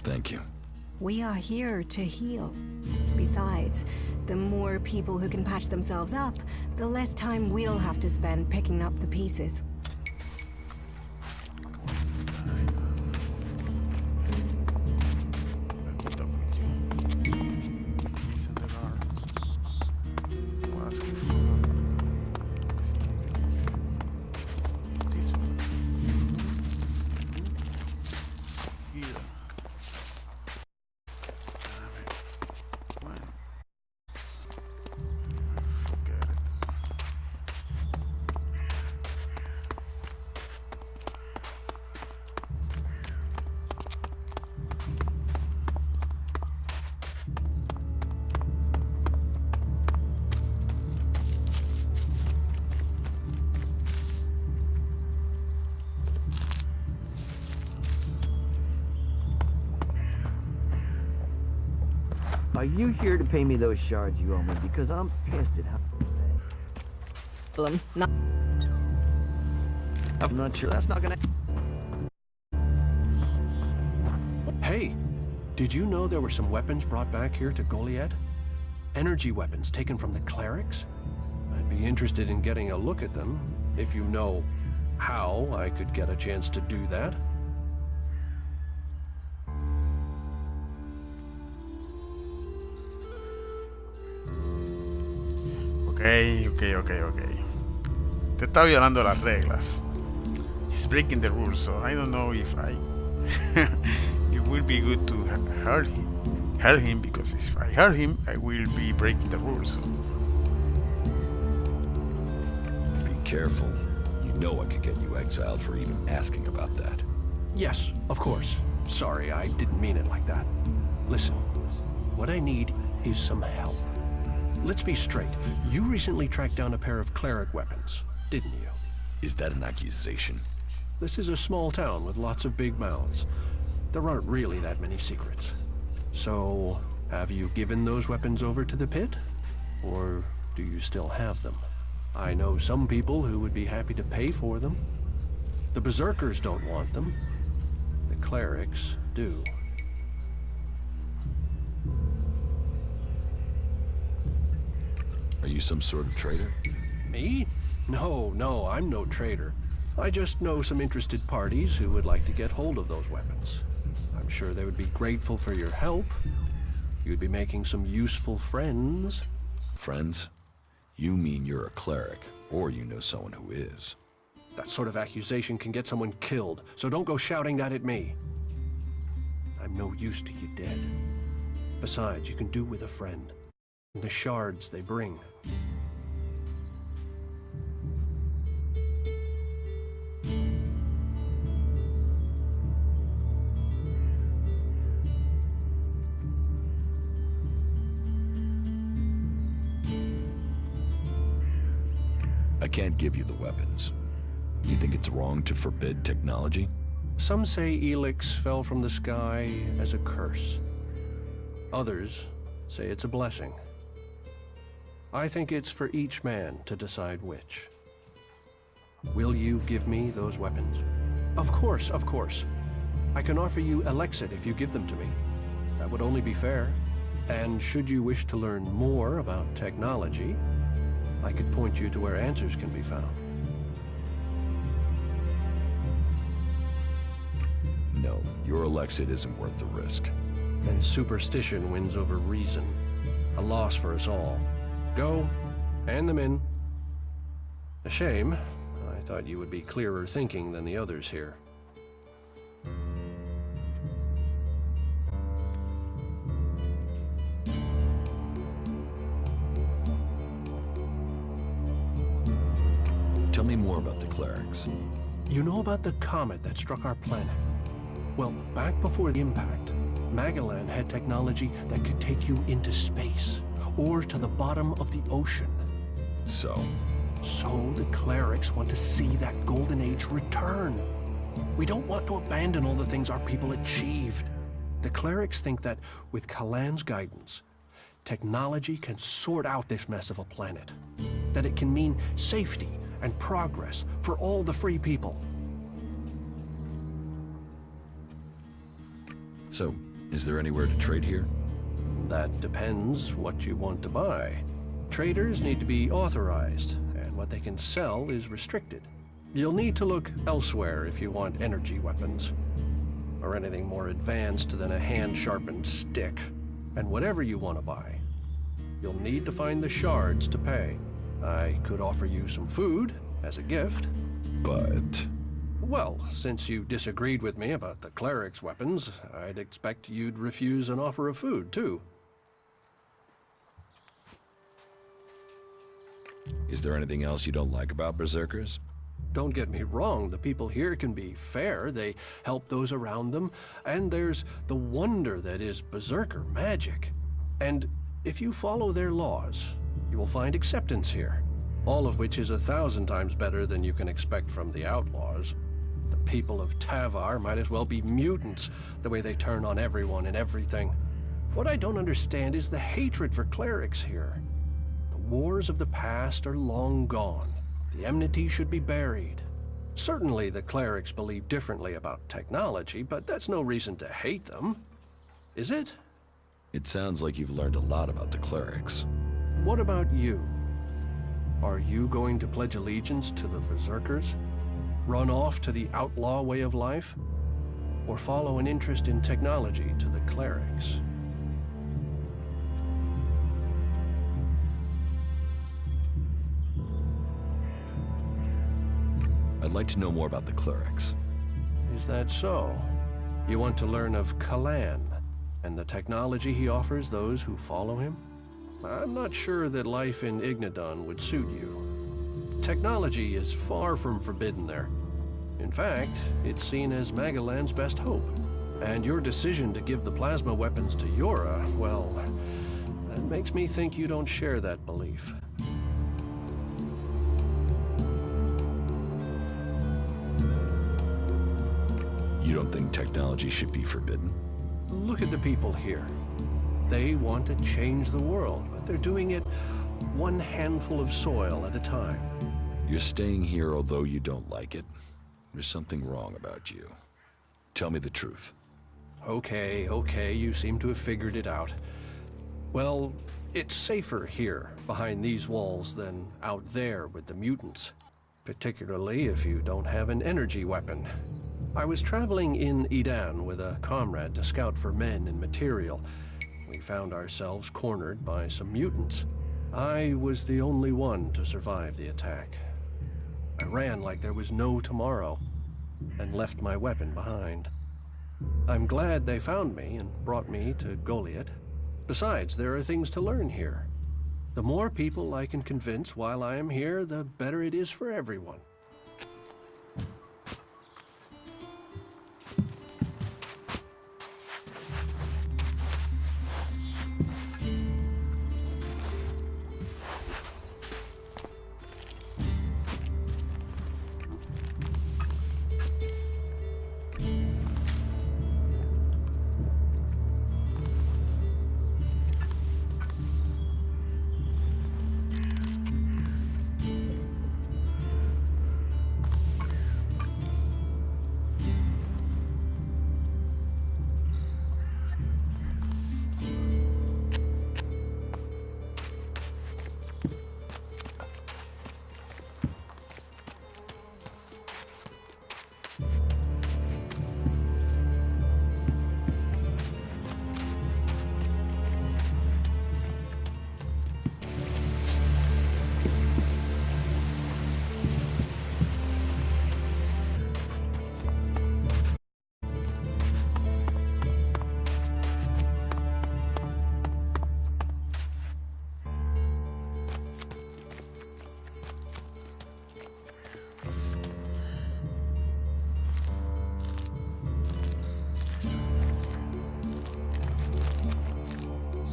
Thank you. We are here to heal. Besides, the more people who can patch themselves up, the less time we'll have to spend picking up the pieces. Are you here to pay me those shards you owe me? Because I'm pissed at how... I'm not sure that's not gonna... Hey, did you know there were some weapons brought back here to Goliad? Energy weapons taken from the clerics? I'd be interested in getting a look at them, if you know how I could get a chance to do that. Ok. Te está violando las reglas. He's breaking the rules, so I don't know if it will be good to hurt him, because if I hurt him, I will be breaking the rules. So. Be careful. You know I could get you exiled for even asking about that. Yes, of course. Sorry, I didn't mean it like that. Listen, what I need is some help. Let's be straight. You recently tracked down a pair of cleric weapons, didn't you? Is that an accusation? This is a small town with lots of big mouths. There aren't really that many secrets. So, have you given those weapons over to the pit? Or do you still have them? I know some people who would be happy to pay for them. The berserkers don't want them. The clerics do. Are you some sort of traitor? Me? No, I'm no traitor. I just know some interested parties who would like to get hold of those weapons. I'm sure they would be grateful for your help. You'd be making some useful friends. Friends? You mean you're a cleric, or you know someone who is. That sort of accusation can get someone killed, so don't go shouting that at me. I'm no use to you dead. Besides, you can do with a friend. The shards they bring. I can't give you the weapons. You think it's wrong to forbid technology? Some say Elex fell from the sky as a curse. Others say it's a blessing. I think it's for each man to decide which. Will you give me those weapons? Of course. I can offer you Elexit if you give them to me. That would only be fair. And should you wish to learn more about technology, I could point you to where answers can be found. No, your Elexit isn't worth the risk. Then superstition wins over reason. A loss for us all. Go, hand them in. A shame. I thought you would be clearer thinking than the others here. Tell me more about the clerics. You know about the comet that struck our planet? Well, back before the impact, Magellan had technology that could take you into space, or to the bottom of the ocean. So The clerics want to see that golden age return. We don't want to abandon all the things our people achieved. The clerics think that with Kalan's guidance, technology can sort out this mess of a planet. That it can mean safety and progress for all the free people. So, is there anywhere to trade here? That depends what you want to buy. Traders need to be authorized, and what they can sell is restricted. You'll need to look elsewhere if you want energy weapons, or anything more advanced than a hand-sharpened stick. And whatever you want to buy, you'll need to find the shards to pay. I could offer you some food as a gift. But... Well, since you disagreed with me about the cleric's weapons, I'd expect you'd refuse an offer of food, too. Is there anything else you don't like about Berserkers? Don't get me wrong, the people here can be fair, they help those around them, and there's the wonder that is Berserker magic. And if you follow their laws, you will find acceptance here, all of which is 1,000 times better than you can expect from the outlaws. The people of Tavar might as well be mutants, the way they turn on everyone and everything. What I don't understand is the hatred for clerics here. The wars of the past are long gone. The enmity should be buried. Certainly the clerics believe differently about technology, but that's no reason to hate them. Is it? It sounds like you've learned a lot about the clerics. What about you? Are you going to pledge allegiance to the Berserkers? Run off to the outlaw way of life? Or follow an interest in technology to the clerics? I'd like to know more about the clerics. Is that so? You want to learn of Kalan and the technology he offers those who follow him? I'm not sure that life in Ignadon would suit you. Technology is far from forbidden there. In fact, it's seen as Magellan's best hope. And your decision to give the plasma weapons to Yora, well, that makes me think you don't share that belief. You don't think technology should be forbidden? Look at the people here. They want to change the world, but they're doing it one handful of soil at a time. You're staying here although you don't like it. There's something wrong about you. Tell me the truth. Okay, you seem to have figured it out. Well, it's safer here, behind these walls, than out there with the mutants. Particularly if you don't have an energy weapon. I was traveling in Edan with a comrade to scout for men and material. We found ourselves cornered by some mutants. I was the only one to survive the attack. I ran like there was no tomorrow, and left my weapon behind. I'm glad they found me and brought me to Goliath. Besides, there are things to learn here. The more people I can convince while I am here, the better it is for everyone.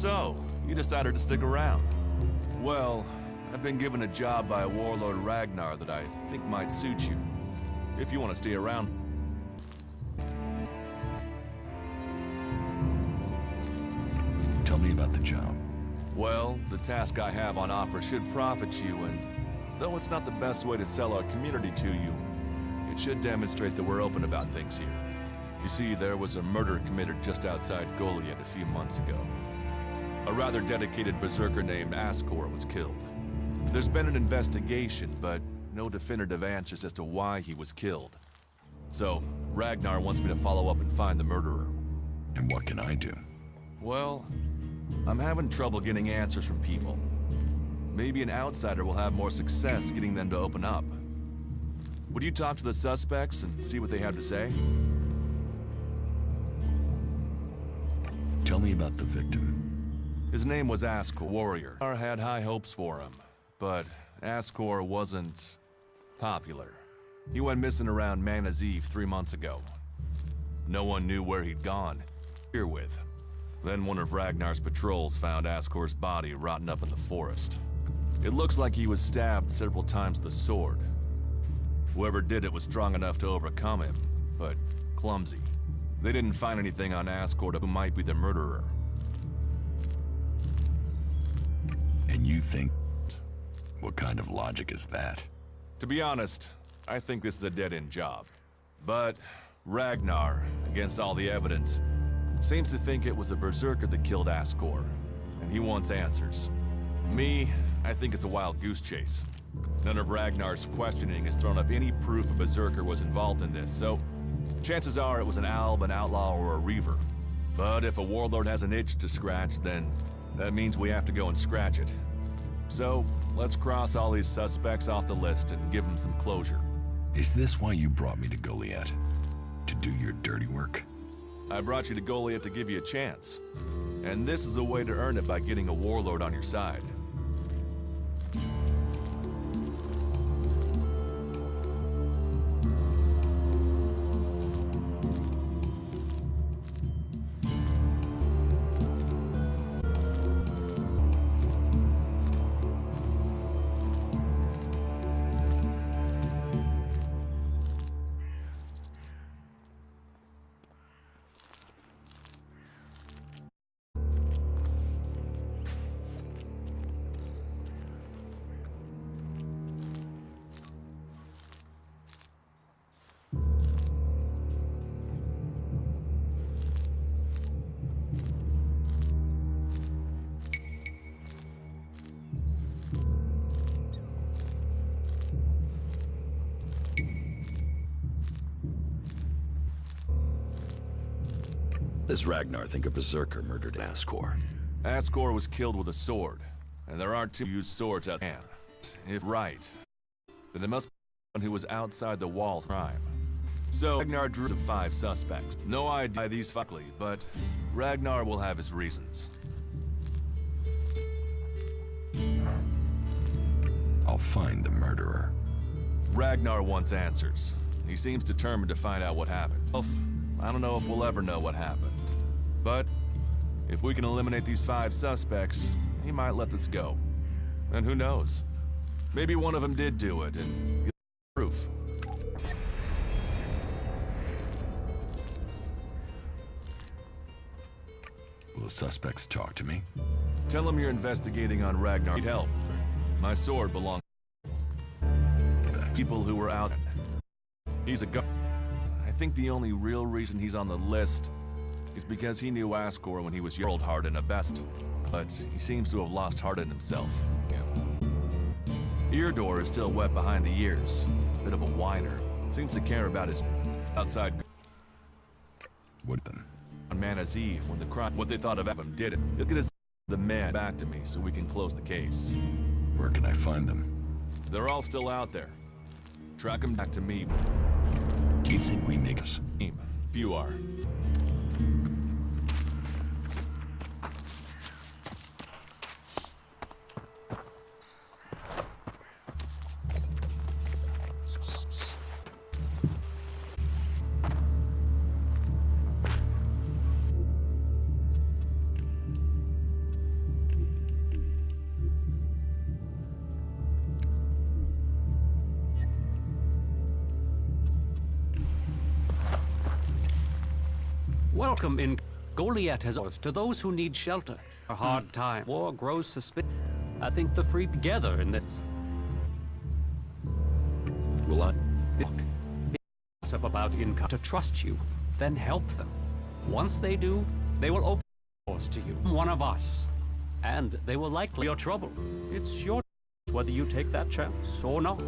So, you decided to stick around. Well, I've been given a job by Warlord Ragnar that I think might suit you. If you want to stay around. Tell me about the job. Well, the task I have on offer should profit you, and though it's not the best way to sell our community to you, it should demonstrate that we're open about things here. You see, there was a murder committed just outside Goliath a few months ago. A rather dedicated berserker named Ascor was killed. There's been an investigation, but no definitive answers as to why he was killed. So, Ragnar wants me to follow up and find the murderer. And what can I do? Well, I'm having trouble getting answers from people. Maybe an outsider will have more success getting them to open up. Would you talk to the suspects and see what they have to say? Tell me about the victim. His name was Ascor Warrior. I had high hopes for him, but Ascor wasn't popular. He went missing around Mana's Eve 3 months ago. No one knew where he'd gone. Here with. Then one of Ragnar's patrols found Ascor's body rotten up in the forest. It looks like he was stabbed several times with a sword. Whoever did it was strong enough to overcome him, but clumsy. They didn't find anything on Ascor who might be the murderer. And you think... What kind of logic is that? To be honest, I think this is a dead-end job. But Ragnar, against all the evidence, seems to think it was a berserker that killed Ascor, and he wants answers. Me, I think it's a wild goose chase. None of Ragnar's questioning has thrown up any proof a berserker was involved in this, so chances are it was an alb, an outlaw, or a reaver. But if a warlord has an itch to scratch, then that means we have to go and scratch it. So, let's cross all these suspects off the list and give them some closure. Is this why you brought me to Goliath? To do your dirty work? I brought you to Goliath to give you a chance. And this is a way to earn it by getting a warlord on your side. Does Ragnar think a berserker murdered Ascor? Ascor was killed with a sword, and there aren't two used swords at hand. If right, then it must be someone who was outside the walls of crime. So Ragnar drew to 5 suspects. No idea these fuckly, but Ragnar will have his reasons. I'll find the murderer. Ragnar wants answers. He seems determined to find out what happened. I don't know if we'll ever know what happened. But if we can eliminate these 5 suspects, he might let this go. And who knows? Maybe one of them did do it and get proof. Will the suspects talk to me? Tell them you're investigating on Ragnar. Need help. My sword belongs to people who were out. He's a gun. I think the only real reason he's on the list is because he knew Ascor when he was old heart in a vest. But he seems to have lost heart in himself. Eardor is still wet behind the ears. Bit of a whiner. Seems to care about his outside. What then? On Mana's Eve, when the crime, what they thought of him did it. He'll get the man back to me so we can close the case. Where can I find them? They're all still out there. Track them back to me. Do you think we niggas? You are. Welcome in Goliath has us to those who need shelter. A hard time. War grows suspicious. I think the free together in this. Will I? Gossip about income to trust you, then help them. Once they do, they will open doors to you. One of us. And they will likely your trouble. It's your choice whether you take that chance or not.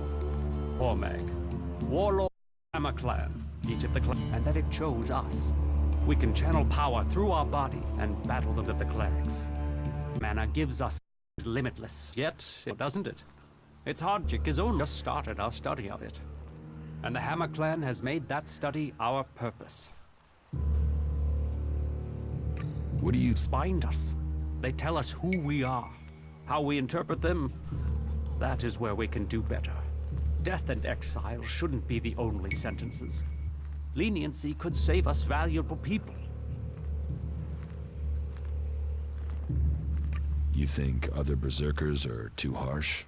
Poor Meg. Warlord Hammer Clan. Each of the clan, and that it chose us. We can channel power through our body and battle those of the clerics. Mana gives us limitless. Yet, doesn't it? Its Hardjick has only just started our study of it. And the Hammer Clan has made that study our purpose. What do you find us? They tell us who we are. How we interpret them, that is where we can do better. Death and exile shouldn't be the only sentences. Leniency could save us valuable people. You think other berserkers are too harsh?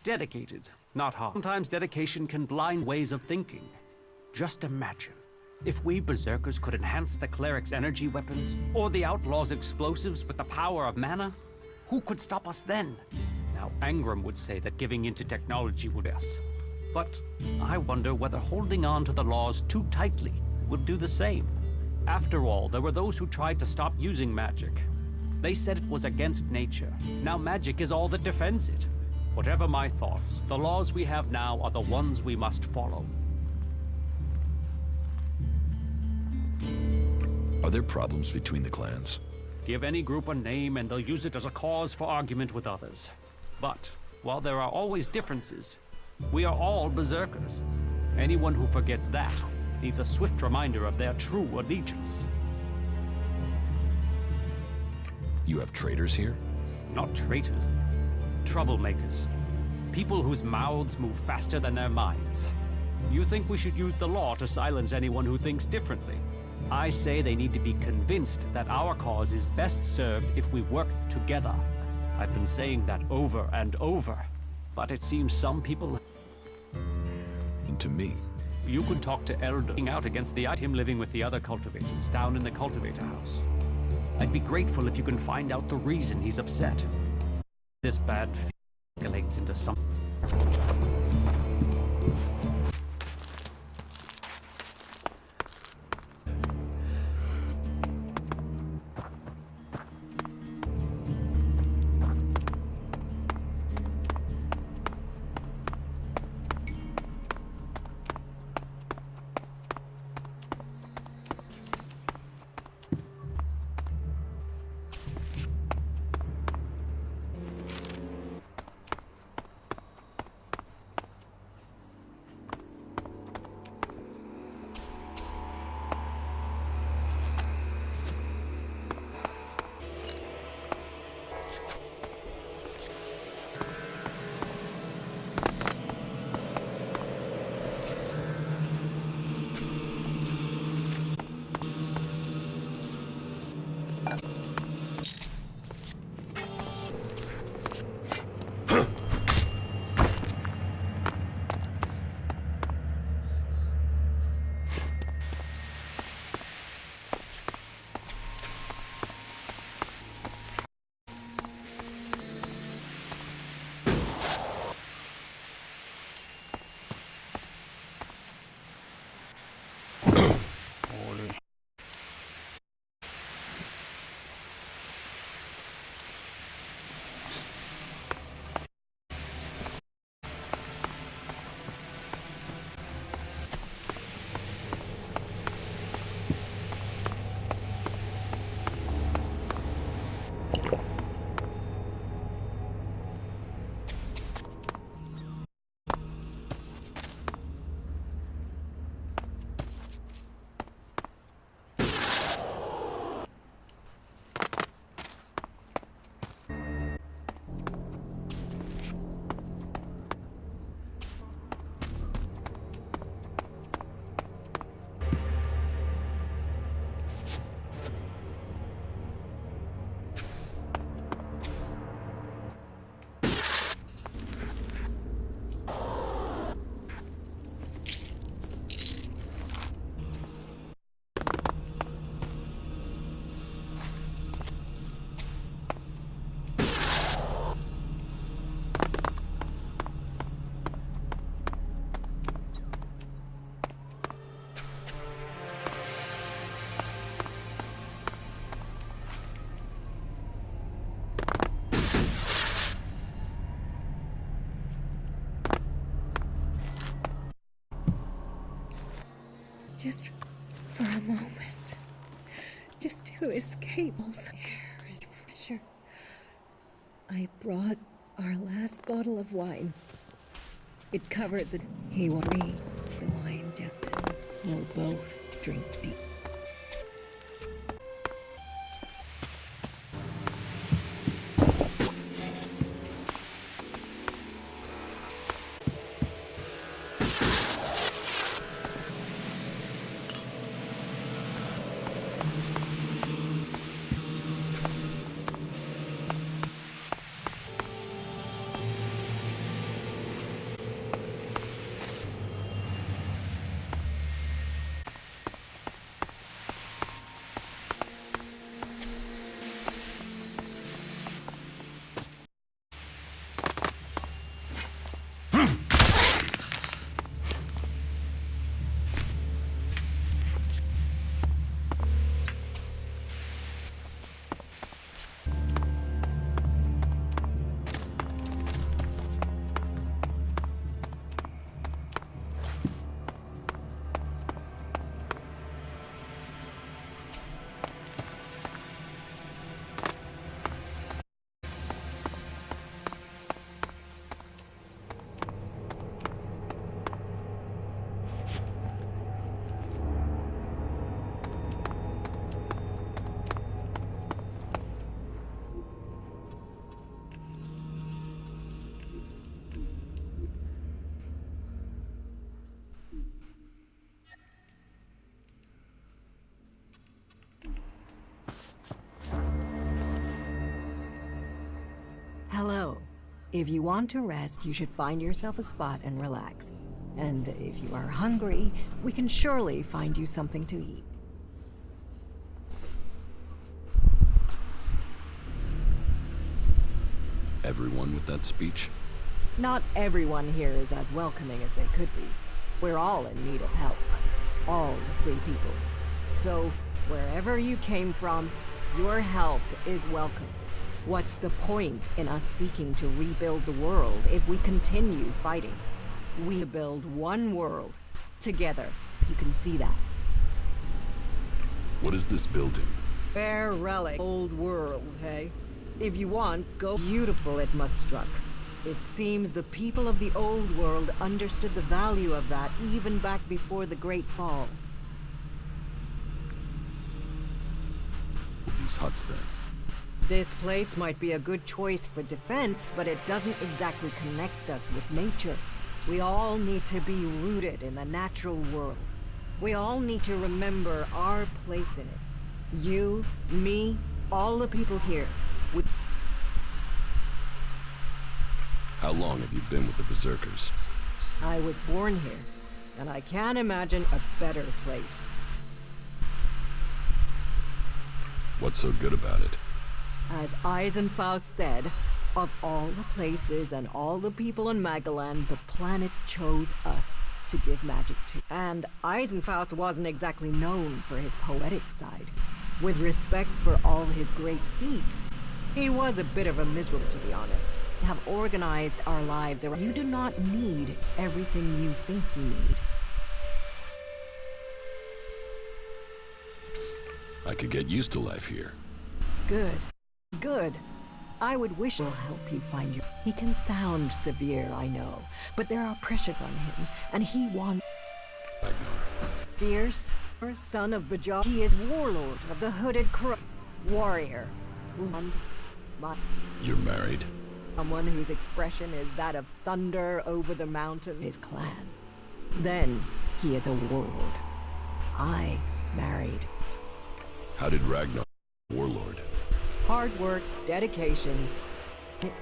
Dedicated, not hard. Sometimes dedication can blind ways of thinking. Just imagine, if we berserkers could enhance the cleric's energy weapons, or the outlaws' explosives with the power of mana, who could stop us then? Now, Angram would say that giving into technology would us. But I wonder whether holding on to the laws too tightly would do the same. After all, there were those who tried to stop using magic. They said it was against nature. Now magic is all that defends it. Whatever my thoughts, the laws we have now are the ones we must follow. Are there problems between the clans? Give any group a name and they'll use it as a cause for argument with others. But while there are always differences, we are all berserkers. Anyone who forgets that needs a swift reminder of their true allegiance. You have traitors here? Not traitors. Troublemakers. People whose mouths move faster than their minds. You think we should use the law to silence anyone who thinks differently? I say they need to be convinced that our cause is best served if we work together. I've been saying that over and over. But it seems some people... And to me. You could talk to Elder out against the him living with the other cultivators down in the cultivator house. I'd be grateful if you can find out the reason he's upset. This bad escalates into something. just for a moment. Just to escape all air is fresher. I brought our last bottle of wine. It covered the... He will read the wine just we'll both drink deep. Hello. If you want to rest, you should find yourself a spot and relax. And if you are hungry, we can surely find you something to eat. Everyone with that speech? Not everyone here is as welcoming as they could be. We're all in need of help. All the free people. So, wherever you came from, your help is welcome. What's the point in us seeking to rebuild the world if we continue fighting? We build one world. Together. You can see that. What is this building? Fair relic. Old world, hey? If you want, go. Beautiful it must struck. It seems the people of the old world understood the value of that even back before the Great Fall. These huts then? This place might be a good choice for defense, but it doesn't exactly connect us with nature. We all need to be rooted in the natural world. We all need to remember our place in it. You, me, all the people here. How long have you been with the Berserkers? I was born here, and I can't imagine a better place. What's so good about it? As Eisenfaust said, of all the places and all the people in Magalan, the planet chose us to give magic to. And Eisenfaust wasn't exactly known for his poetic side. With respect for all his great feats, he was a bit of a miserable, to be honest. Have organized our lives around. You do not need everything you think you need. I could get used to life here. Good. Good. I would wish will help you find you. He can sound severe, I know, but there are pressures on him, and he wants... Fierce, son of Bajal. He is warlord of the Hooded warrior. And You're married? Someone whose expression is that of thunder over the mountain. His clan. Then he is a warlord. I married. How did Ragnar warlord? Hard work, dedication.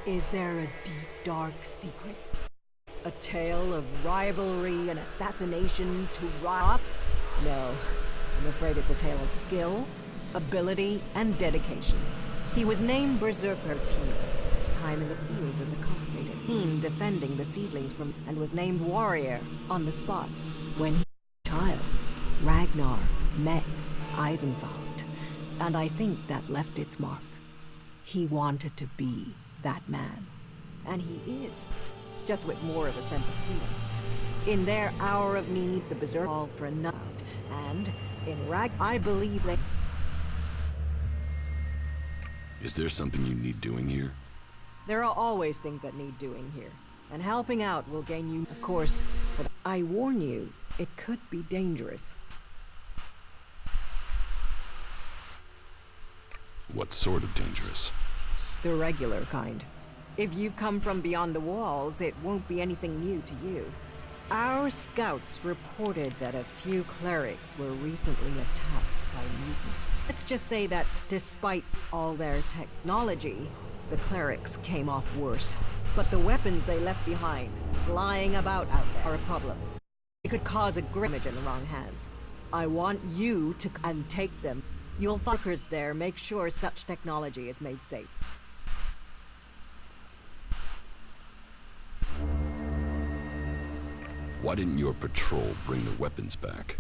Is there a deep, dark secret? A tale of rivalry and assassination to rot? No, I'm afraid it's a tale of skill, ability, and dedication. He was named Berserker Team. Time in the fields as a cultivator. Team defending the seedlings from... and was named Warrior on the spot. When he was a child, Ragnar met Eisenfaust. And I think that left its mark. He wanted to be that man. And he is. Just with more of a sense of freedom. In their hour of need, the Berserkers call for another. And in I believe they... Is there something you need doing here? There are always things that need doing here. And helping out will gain you, of course. But I warn you, it could be dangerous. What sort of dangerous? The regular kind. If you've come from beyond the walls, it won't be anything new to you. Our scouts reported that a few clerics were recently attacked by mutants. Let's just say that despite all their technology, the clerics came off worse. But the weapons they left behind, lying about out there, are a problem. It could cause a damage in the wrong hands. I want you to and take them. You'll find workers there, make sure such technology is made safe. Why didn't your patrol bring the weapons back?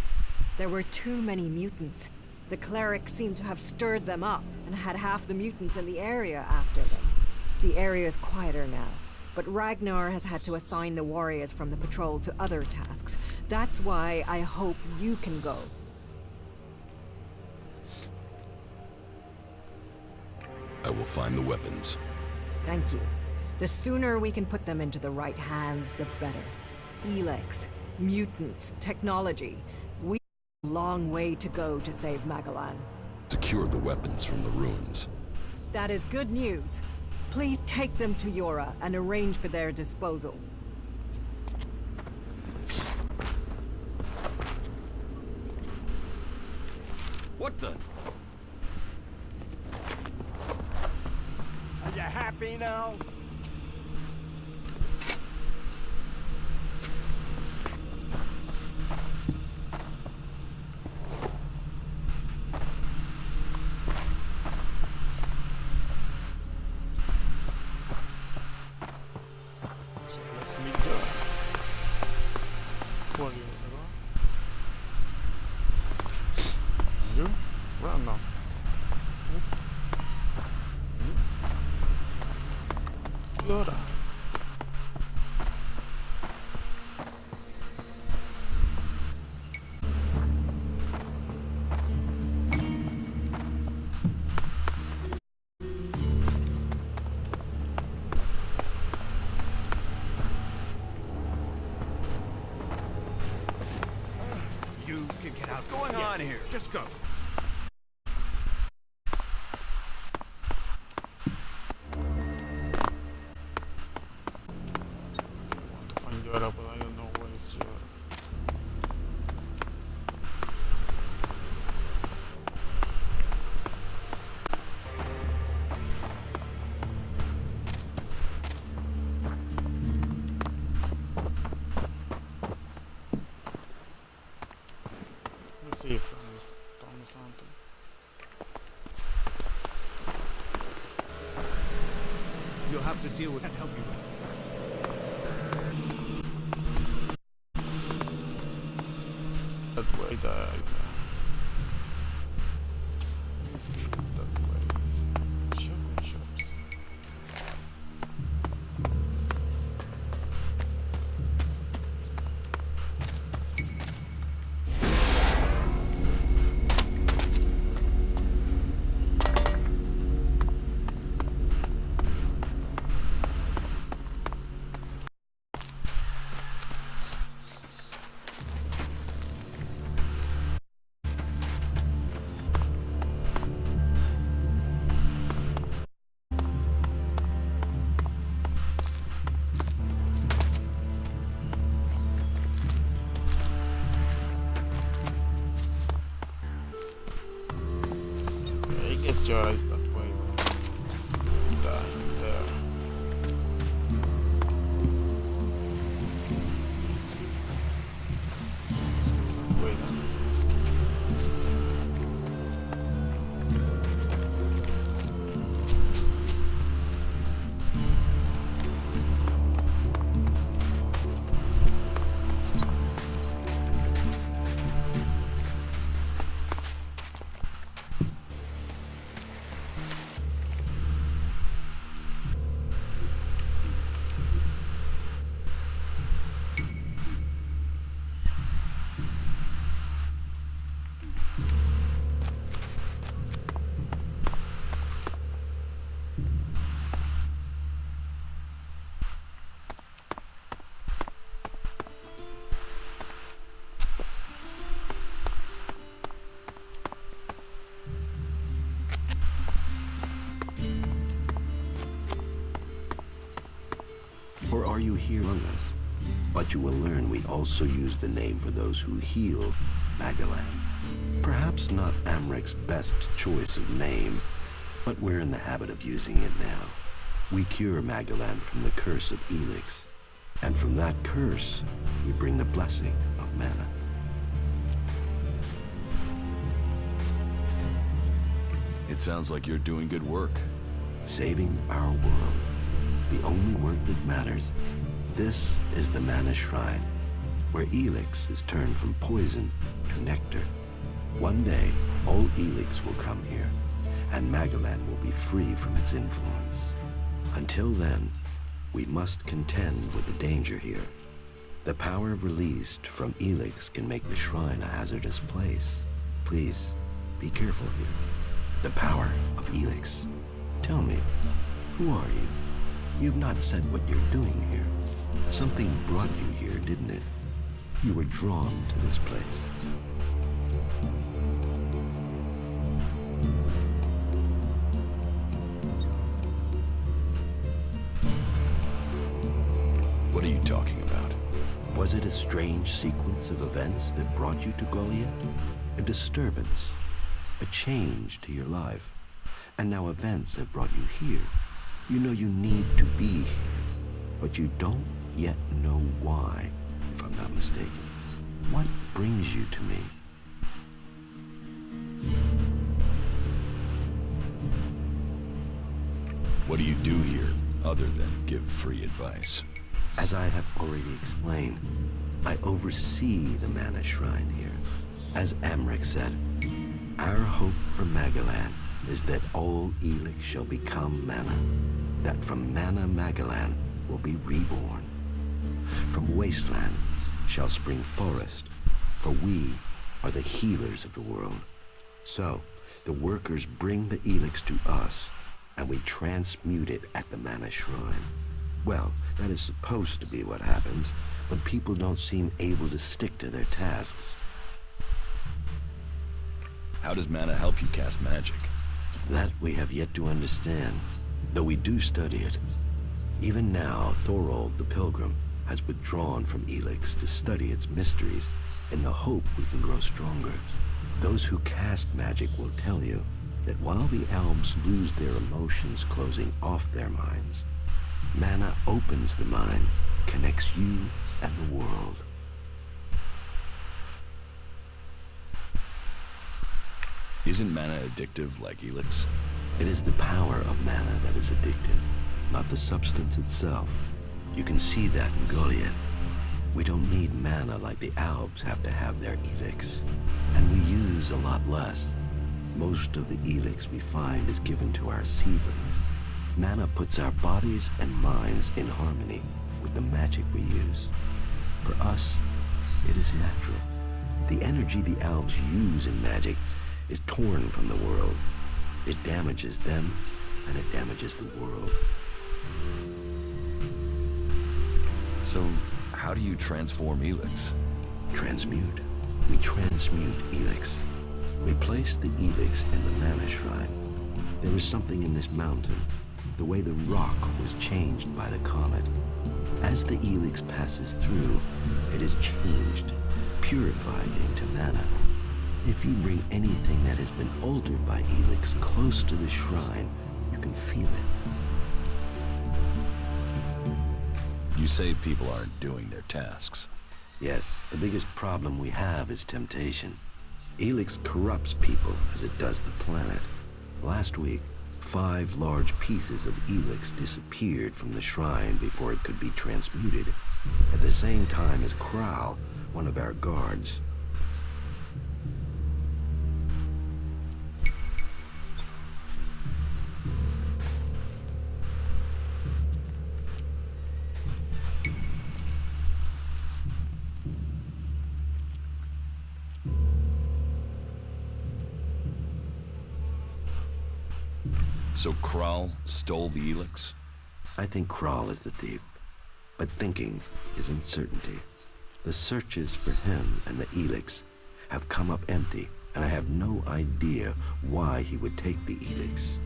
There were too many mutants. The clerics seemed to have stirred them up and had half the mutants in the area after them. The area is quieter now, but Ragnar has had to assign the warriors from the patrol to other tasks. That's why I hope you can go. I will find the weapons. Thank you. The sooner we can put them into the right hands, the better. Elex, mutants, technology. We have a long way to go to save Magalan. Secure the weapons from the ruins. That is good news. Please take them to Yora and arrange for their disposal. What the? Are you happy now? What's going on here? Just go. To find Yora, but I don't know where is Yora. Let's see if it's Thomas something. You'll have to deal with that. Help you. That way, let's see, that way is shotgun shops. I guess Yora is that way. There. Wait. you here among us. But you will learn we also use the name for those who heal Magalan. Perhaps not Amric's best choice of name, but we're in the habit of using it now. We cure Magalan from the curse of Elex, and from that curse, we bring the blessing of mana. It sounds like you're doing good work. Saving our world. The only work that matters. This is the Mana Shrine, where Elex is turned from poison to nectar. One day, all Elex will come here, and Magalan will be free from its influence. Until then, we must contend with the danger here. The power released from Elex can make the shrine a hazardous place. Please, be careful here. The power of Elex. Tell me, who are you? You've not said what you're doing here. Something brought you here, didn't it? You were drawn to this place. What are you talking about? Was it a strange sequence of events that brought you to Goliath? A disturbance? A change to your life? And now events have brought you here. You know you need to be here, but you don't yet know why, if I'm not mistaken. What brings you to me? What do you do here, other than give free advice? As I have already explained, I oversee the Mana Shrine here. As Amric said, our hope for Magalan is that all Elex shall become mana, that from mana Magalan will be reborn. From wasteland shall spring forest, for we are the healers of the world. So, the workers bring the Elex to us, and we transmute it at the Mana Shrine. Well, that is supposed to be what happens, but people don't seem able to stick to their tasks. How does mana help you cast magic? That we have yet to understand, though we do study it. Even now, Thorold the Pilgrim has withdrawn from Elex to study its mysteries in the hope we can grow stronger. Those who cast magic will tell you that while the elves lose their emotions closing off their minds, mana opens the mind, connects you and the world. Isn't mana addictive like Elex? It is the power of mana that is addictive, not the substance itself. You can see that in Goliath. We don't need mana like the Alps have to have their Elex, and we use a lot less. Most of the Elex we find is given to our seedlings. Mana puts our bodies and minds in harmony with the magic we use. For us, it is natural. The energy the Alps use in magic is torn from the world. It damages them, and it damages the world. So, how do you transform Elex? Transmute. We transmute Elex. We place the Elex in the Mana Shrine. There is something in this mountain, the way the rock was changed by the comet. As the Elex passes through, it is changed, purified into mana. If you bring anything that has been altered by Elex close to the shrine, you can feel it. You say people aren't doing their tasks. Yes, the biggest problem we have is temptation. Elex corrupts people as it does the planet. Last week, 5 large pieces of Elex disappeared from the shrine before it could be transmuted, at the same time as Kral, one of our guards. So Kral stole the Elex? I think Kral is the thief, but thinking is uncertainty. The searches for him and the Elex have come up empty, and I have no idea why he would take the Elex.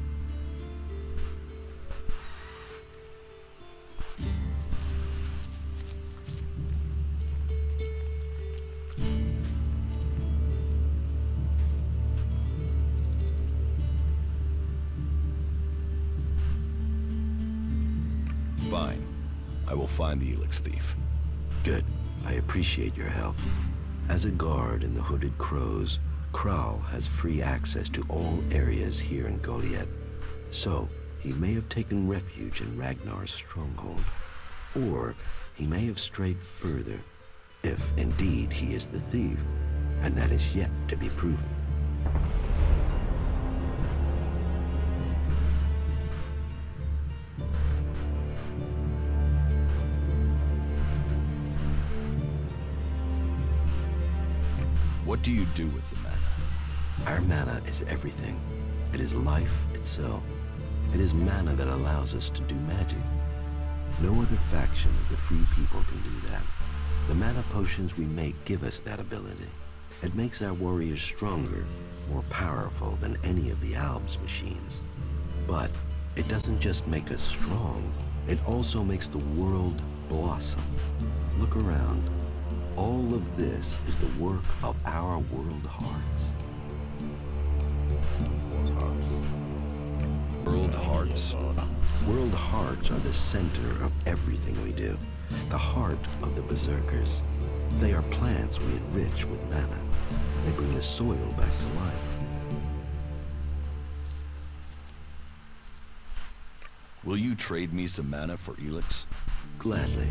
I will find the Elex thief. Good. I appreciate your help. As a guard in the Hooded Crows, Kral has free access to all areas here in Goliath. So, he may have taken refuge in Ragnar's stronghold. Or, he may have strayed further, if indeed he is the thief, and that is yet to be proven. What do you do with the mana? Our mana is everything. It is life itself. It is mana that allows us to do magic. No other faction of the Free People can do that. The mana potions we make give us that ability. It makes our warriors stronger, more powerful than any of the Albs machines. But it doesn't just make us strong, it also makes the world blossom. Look around. All of this is the work of our world hearts. World hearts? World hearts are the center of everything we do. The heart of the Berserkers. They are plants we enrich with mana. They bring the soil back to life. Will you trade me some mana for Elex? Gladly.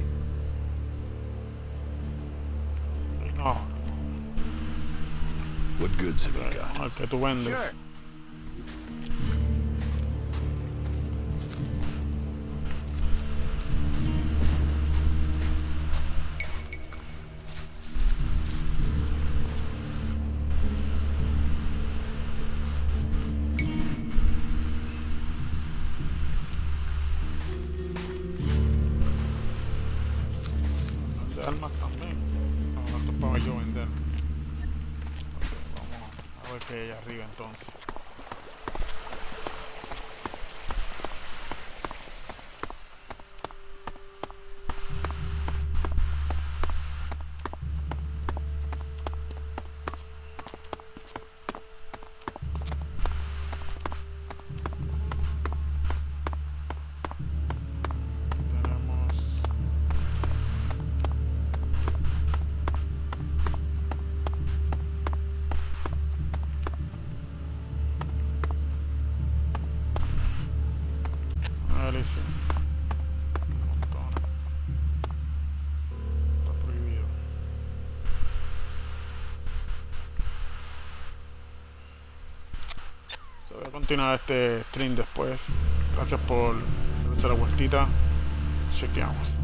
No. What goods have you got? Al que tú vendes. Sure. De armas también. ¿Cuánto pago yo vender? Ok, vamos a ver qué hay arriba entonces. Ese un montón. Está prohibido. Voy a continuar este stream después. Gracias por darse la vueltita. Chequeamos.